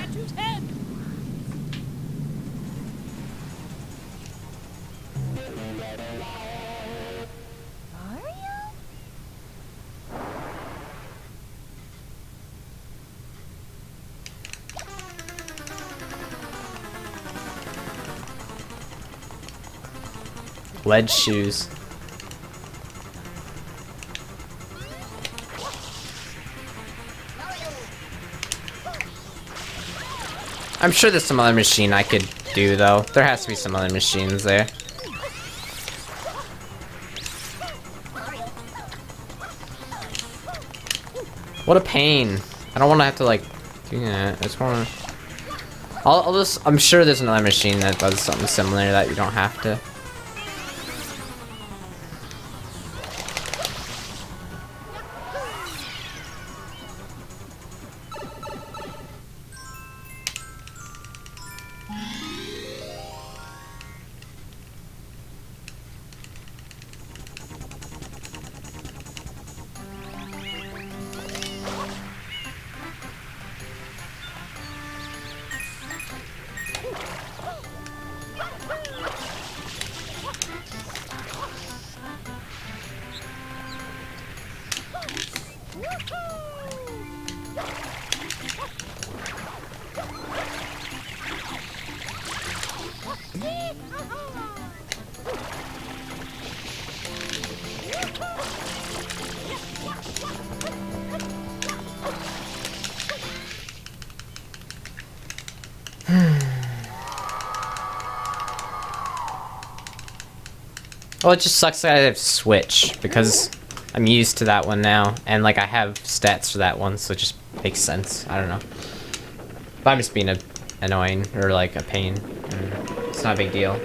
Lead shoes. I'm sure there's some other machine I could do though. There has to be some other machines there. What a pain. I don't want to have to like do that. I just want to. I'll just. I'm sure there's another machine that does something similar that you don't have to. Well, it just sucks that I have to switch, because I'm used to that one now, and like I have stats for that one, so it just makes sense. I don't know. But I'm just being annoying, or like a pain. It's not a big deal.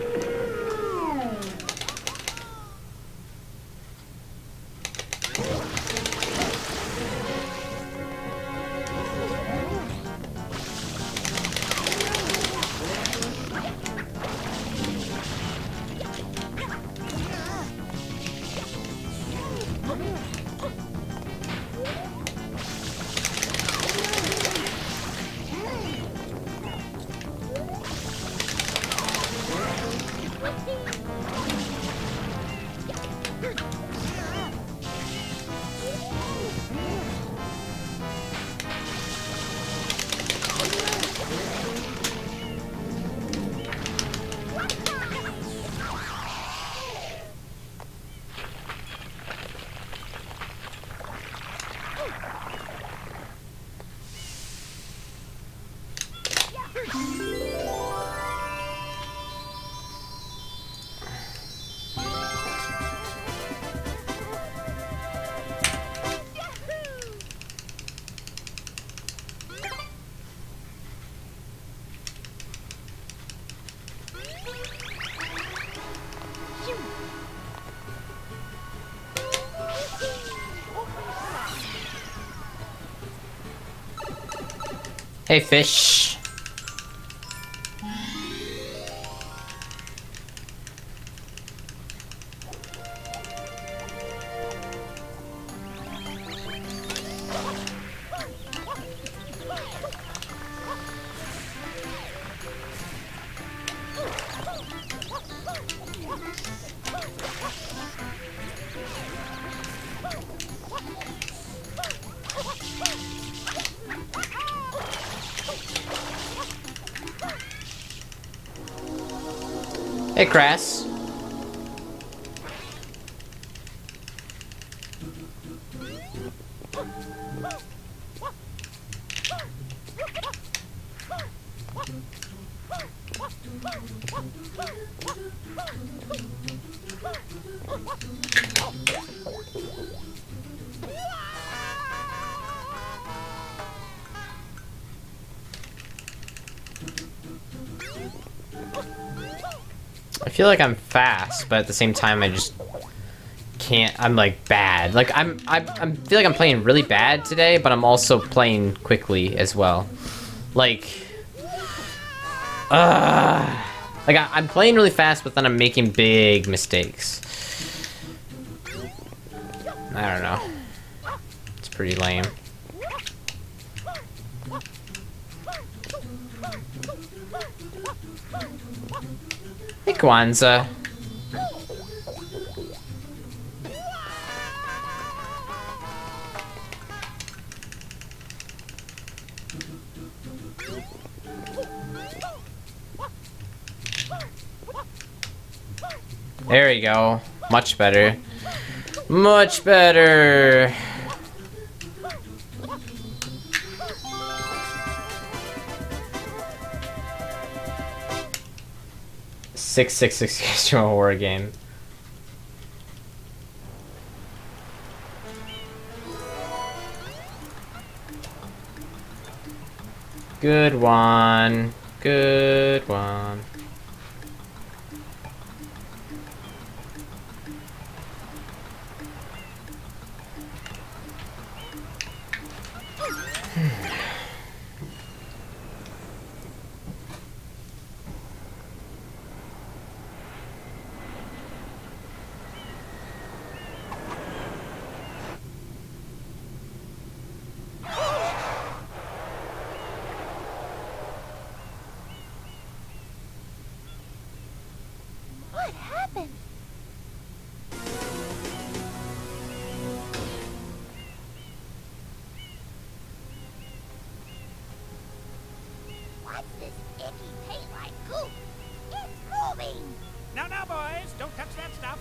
Hey, fish. Hey, Crass. I feel like I'm fast, but at the same time, I just can't. I'm like bad. Like I feel like I'm playing really bad today, but I'm also playing quickly as well. Like, I'm playing really fast, but then I'm making big mistakes. I don't know. It's pretty lame. Hey, Kwanzaa. There we go. Much better. Much better. Six to a horror game. Good one. Good one. What happened? What's this icky paint-like goop? It's moving! Now, boys, don't touch that stuff.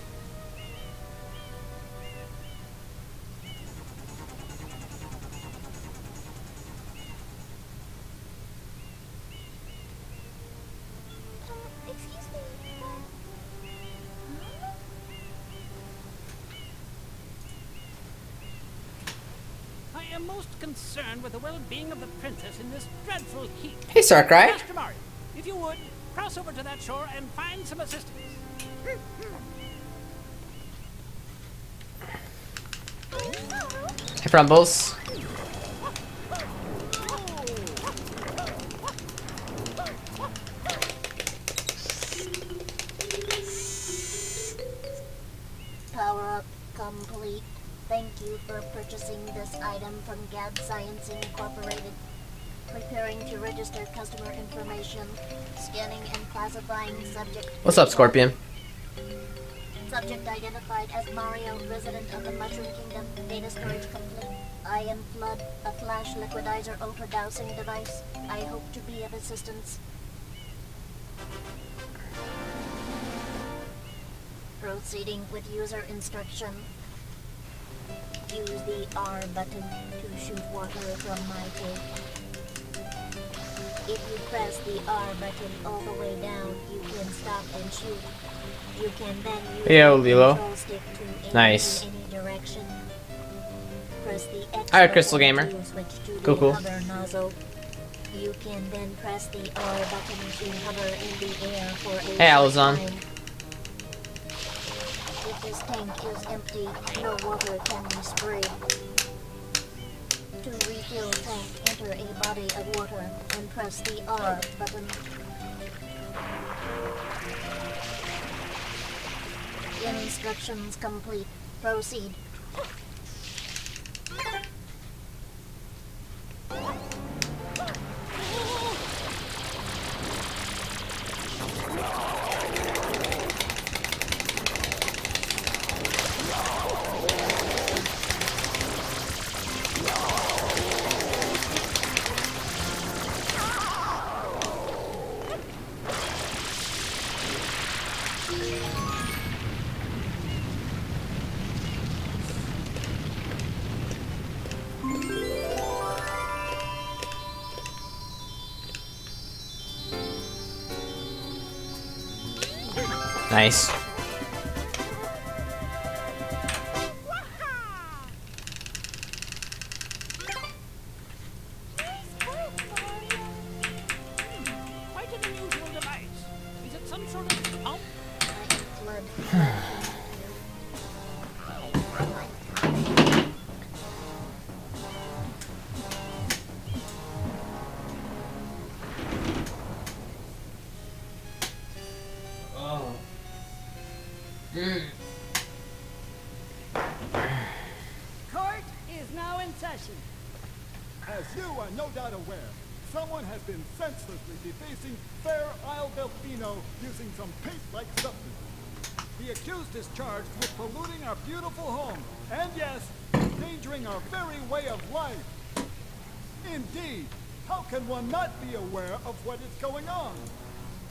Excuse me. I am most concerned with the well-being of the princess in this dreadful heat. Hey, Sarkrai. Master Mario, if you would, cross over to that shore and find some assistance. Hey, Frumbles. Power up complete. Thank you for purchasing this item from Gad Science Incorporated. Preparing to register customer information. Scanning and classifying subject. What's up, Scorpion? Subject identified as Mario, resident of the Mushroom Kingdom. Data storage complete. Ion Flood, a flash liquidizer overdosing device. I hope to be of assistance. Proceeding with user instruction. Use the R button to shoot water from my tank. If you press the R button all the way down, you can stop and shoot. You can then use Yo, the Lilo. control stick to aim Nice. in any direction. Press the X Alright, button Crystal Gamer. to switch to Cool, the cool. hover nozzle. You can then press the R button to hover in the air for a Hey, short Alazan. time. If this tank is empty, no water can be sprayed. To refill tank, enter enter a body of water and press the R button. Instructions complete. Proceed. Nice. Quite an unusual device. Is it some sort of pump? Flood. Court is now in session. As you are no doubt aware, someone has been senselessly defacing Fair Isle Delfino using some paint-like substance. The accused is charged with polluting our beautiful home, and yes, endangering our very way of life. Indeed, how can one not be aware of what is going on?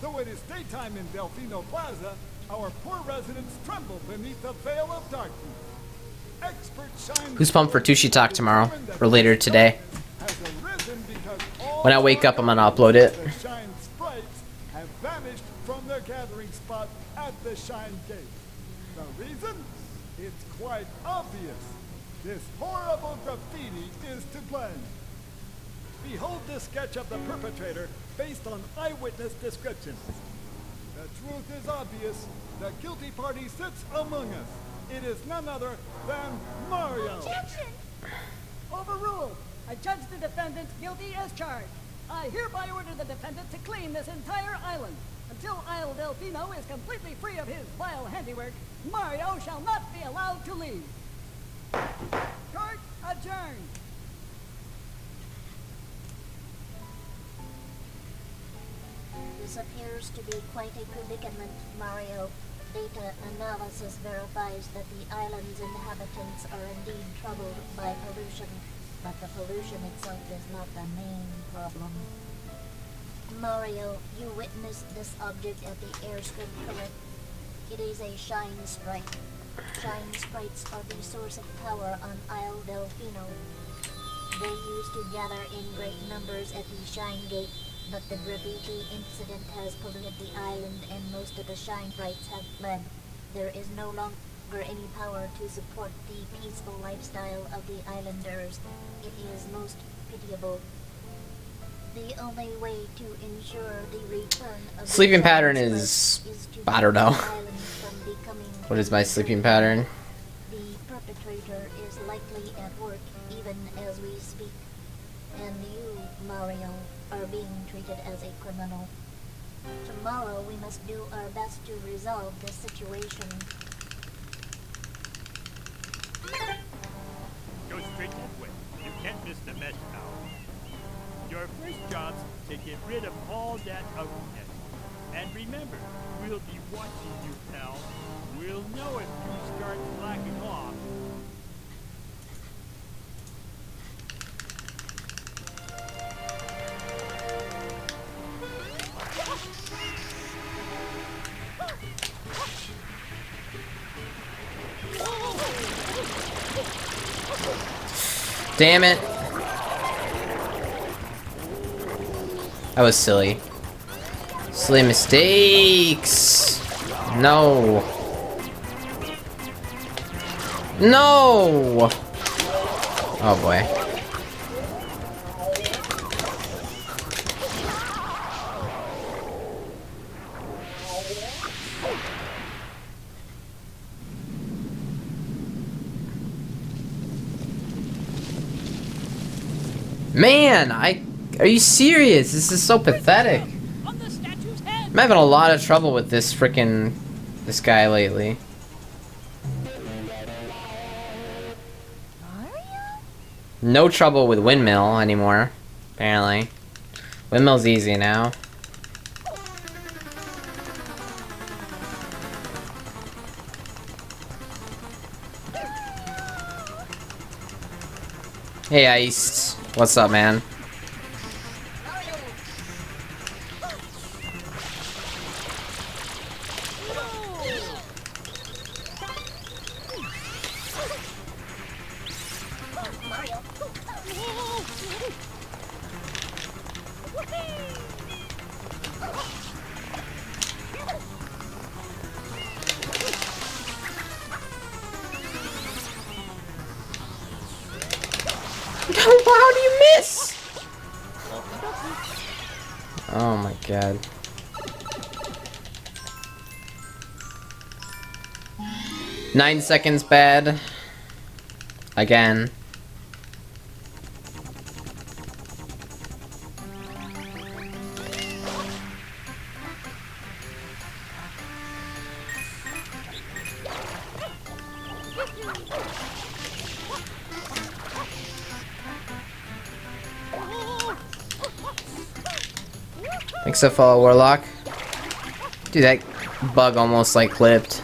Though it is daytime in Delfino Plaza, our poor residents tremble beneath the veil of darkness. Expert shine. Who's pumped for Tooshi Talk tomorrow or later today? When I wake up, I'm gonna upload it. The Shine sprites have vanished from their gathering spot at the Shine Gate. The reason? It's quite obvious. This horrible graffiti is to blame. Behold this sketch of the perpetrator based on eyewitness descriptions. The truth is obvious. The guilty party sits among us. It is none other than Mario. Objection! Overruled. I judge the defendant guilty as charged. I hereby order the defendant to clean this entire island. Until Isle Delfino is completely free of his vile handiwork, Mario shall not be allowed to leave. Court adjourned. This appears to be quite a predicament, Mario. Data analysis verifies that the island's inhabitants are indeed troubled by pollution, but the pollution itself is not the main problem. Mario, you witnessed this object at the airstrip, correct? It is a shine sprite. Shine sprites are the source of power on Isle Delfino. They used to gather in great numbers at the Shine Gate, but the graffiti incident has polluted the island and most of the Shine sprites have fled. There is no longer any power to support the peaceful lifestyle of the islanders. It is most pitiable. The only way to ensure the return of Sleeping the pattern Shine is, sprites to I don't know. keep the island from becoming What is my sleeping pattern? The perpetrator is likely at work even as we speak, and you, Mario, are being treated as a criminal. Tomorrow we must do our best to resolve this situation. Go straight that way. You can't miss the mesh now. Your first job's to get rid of all that ugliness. And remember, we'll be watching you, pal. We'll know if you start slacking off. Damn it. That was silly. Silly mistakes. No. No. Oh boy. Man, are you serious? This is so pathetic. On the statue's head. I'm having a lot of trouble with this guy lately. No trouble with windmill anymore, apparently. Windmill's easy now. Hey Ice, what's up, man? How do you miss? Oh my god. Nine seconds bad. Again. Thanks a follow, Warlock. Dude, that bug almost like clipped.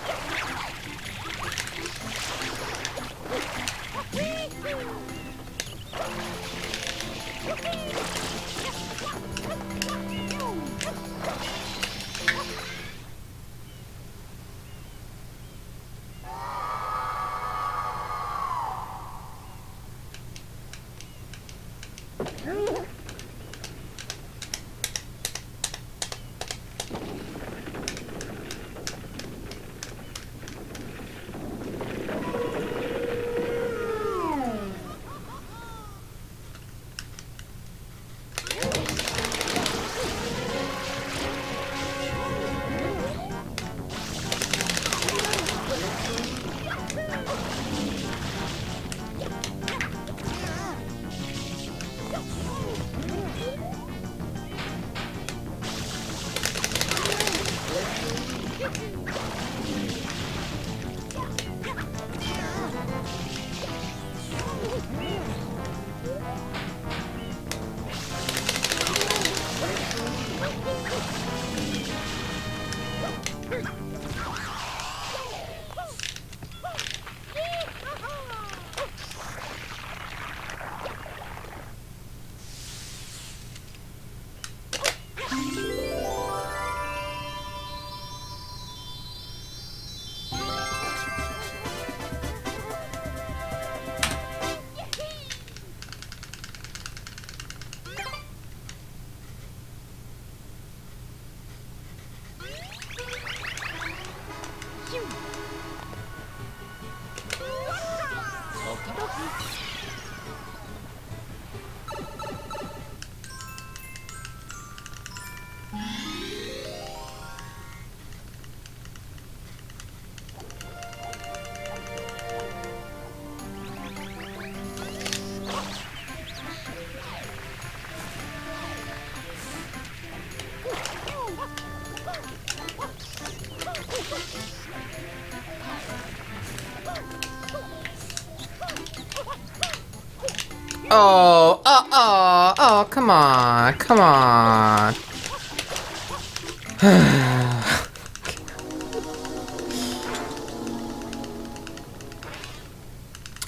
Oh, come on, come on.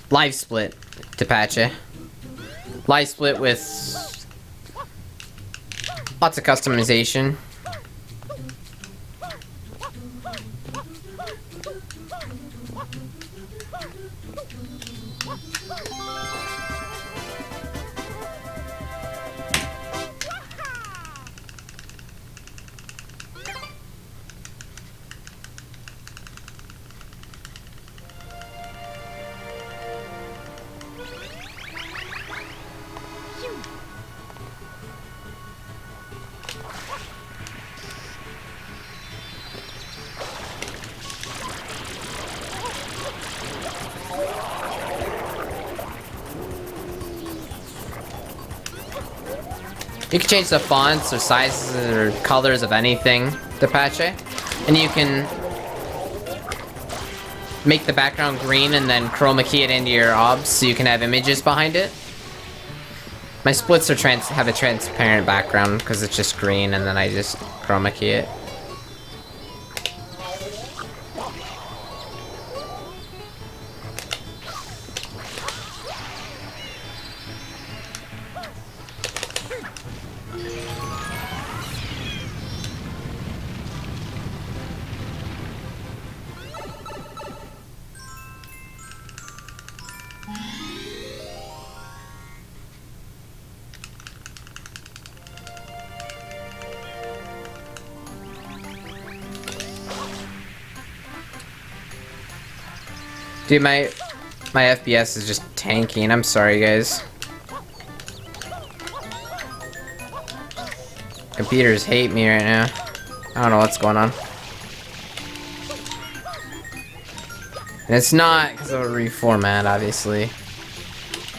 Live split, Tepache. Live split with lots of customization. You can change the fonts or sizes or colors of anything to Pache. And you can make the background green and then chroma key it into your obs so you can have images behind it. My splits are have a transparent background because it's just green, and then I just chroma key it. Dude, my FPS is just tanking. I'm sorry, guys. Computers hate me right now. I don't know what's going on. And it's not because of a reformat, obviously.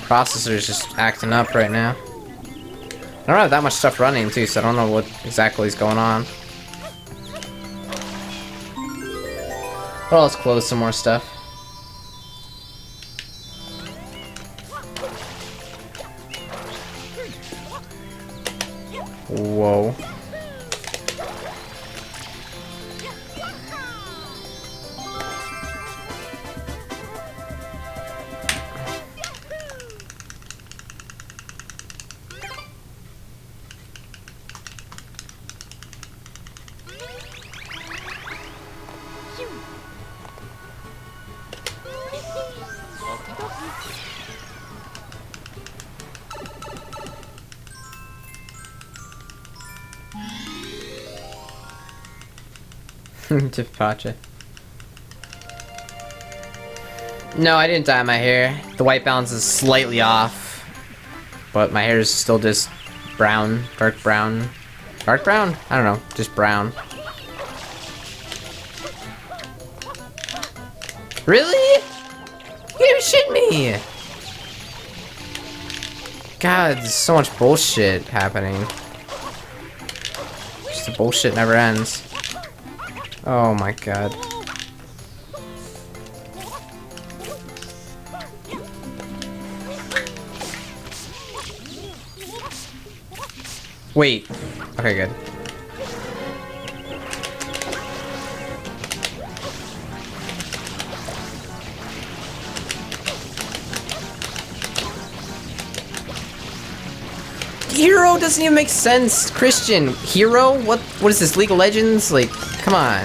Processor's just acting up right now. I don't have that much stuff running, too, so I don't know what exactly is going on. But let's close some more stuff. Whoa. To Pacha. No, I didn't dye my hair. The white balance is slightly off, but my hair is still just brown, dark brown. Dark brown? I don't know, just brown. Really? You shit me! God, there's so much bullshit happening. Just the bullshit never ends. Oh my god. Wait. Okay, good. Hero doesn't even make sense. Christian. Hero? What is this? League of Legends? Like, come on.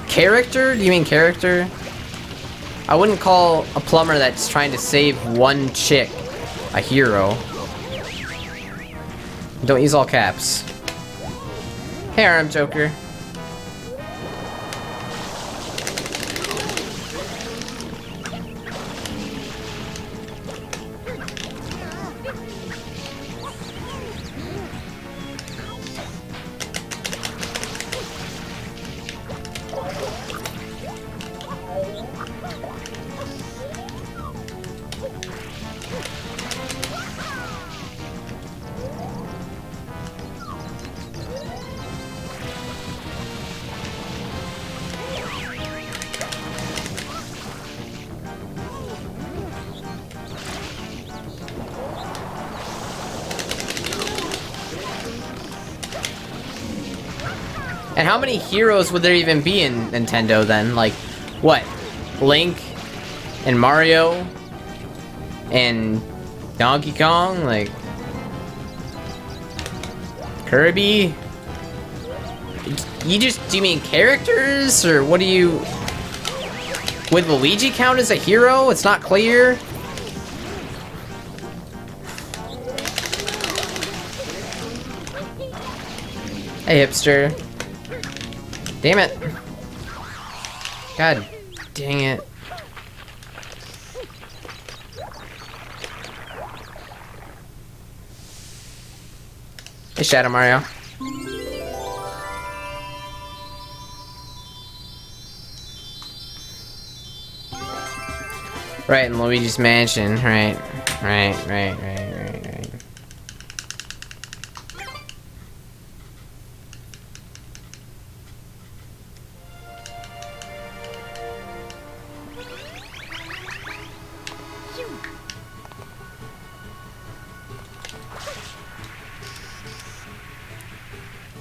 Character? Do you mean character? I wouldn't call a plumber that's trying to save one chick a hero. Don't use all caps. Hey, I'm Joker. And how many heroes would there even be in Nintendo then? Like, what? Link and Mario and Donkey Kong? Like, Kirby? Do you mean characters? Or what do you... Would Luigi count as a hero? It's not clear. Hey, hipster. Damn it. God dang it. Hey, Shadow Mario. Right, in Luigi's Mansion. Right.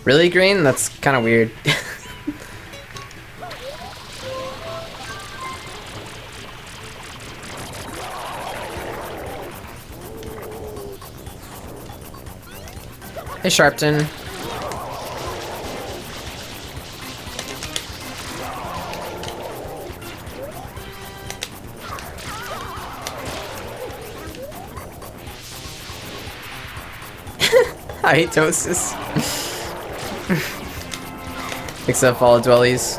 Really green? That's kind of weird. Hey, Sharpton. I hate Tosis. Except fall dwellies.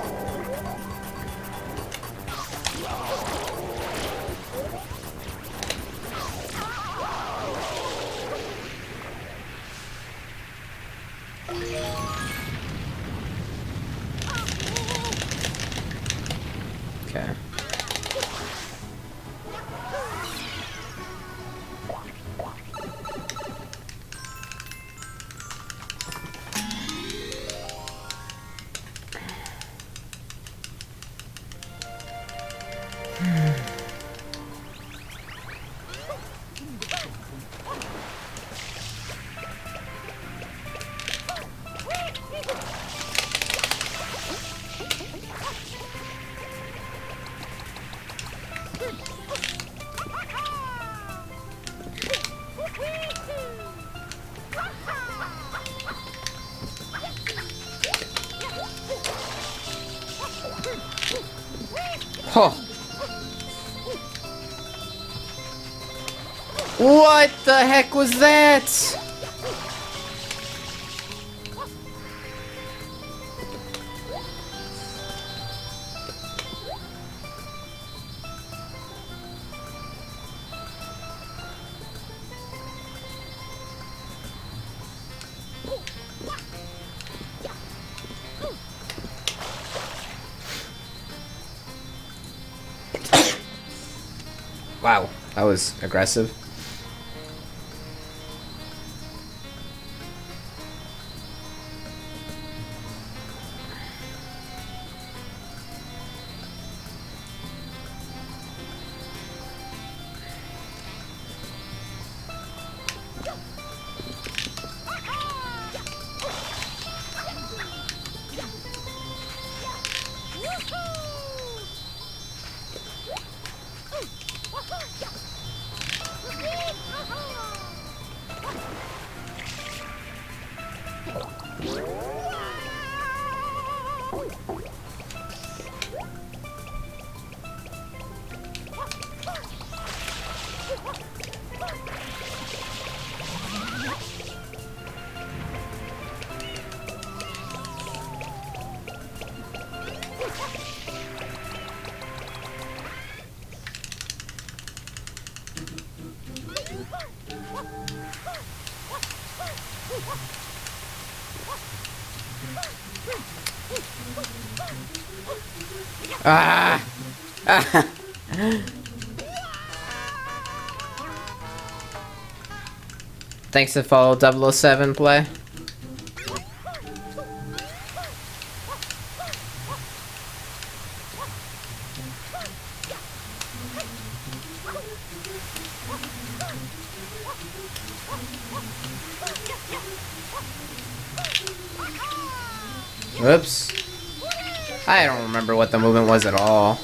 Okay. Huh. What the heck was that? Wow, that was aggressive. Ah! Thanks to follow 007 play. Whoops. I don't remember what the movement was at all.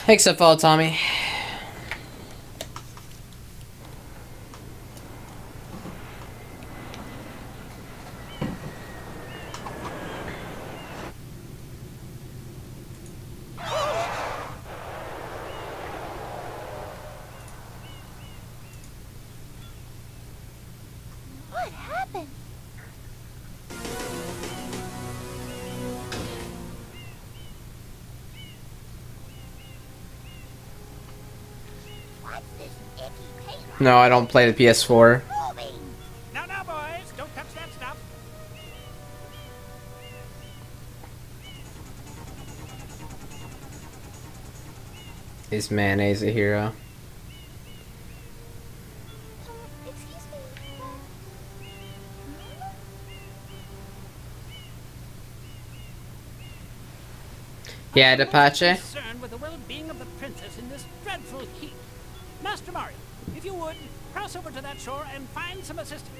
Thanks for follow, Tommy. What happened? What's this icky paint No, I don't play the PS4. moving? Now, now, boys, don't touch that stuff. Is mayonnaise a hero? Yeah, I'm most Apache? concerned with the well-being of the princess in this dreadful heat. Master Mario, if you would, cross over to that shore and find some assistance.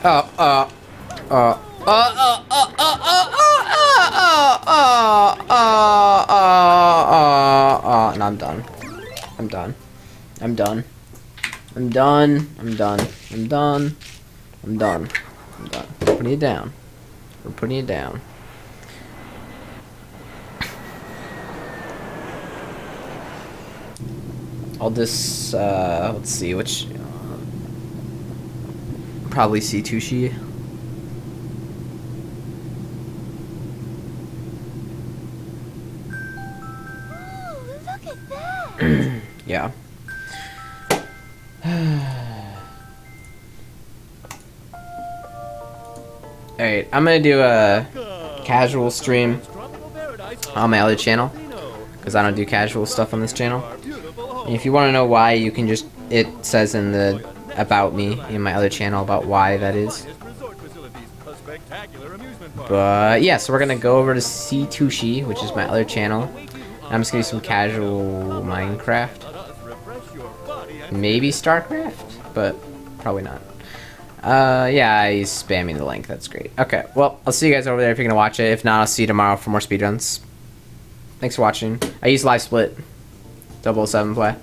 Oh, no, I'm done. I'm done. I'm done. I'm done. I'm done. I'm done. I'm done. I'm done. We're putting it down. We're putting it down. I'll just, let's see, which, probably see Tooshi. Ooh, look at that! Yeah. Alright, I'm gonna do a casual stream on my other channel, because I don't do casual stuff on this channel. And if you want to know why, you can just, it says in the about me in my other channel about why that is. But yeah, so we're gonna go over to see Tooshi, which is my other channel. I'm just gonna do some casual Minecraft, maybe StarCraft, but probably not. Yeah, he's spamming the link. That's great. Okay, well, I'll see you guys over there if you're gonna watch it. If not, I'll see you tomorrow for more speedruns. Thanks for watching. I use live split. 007 play.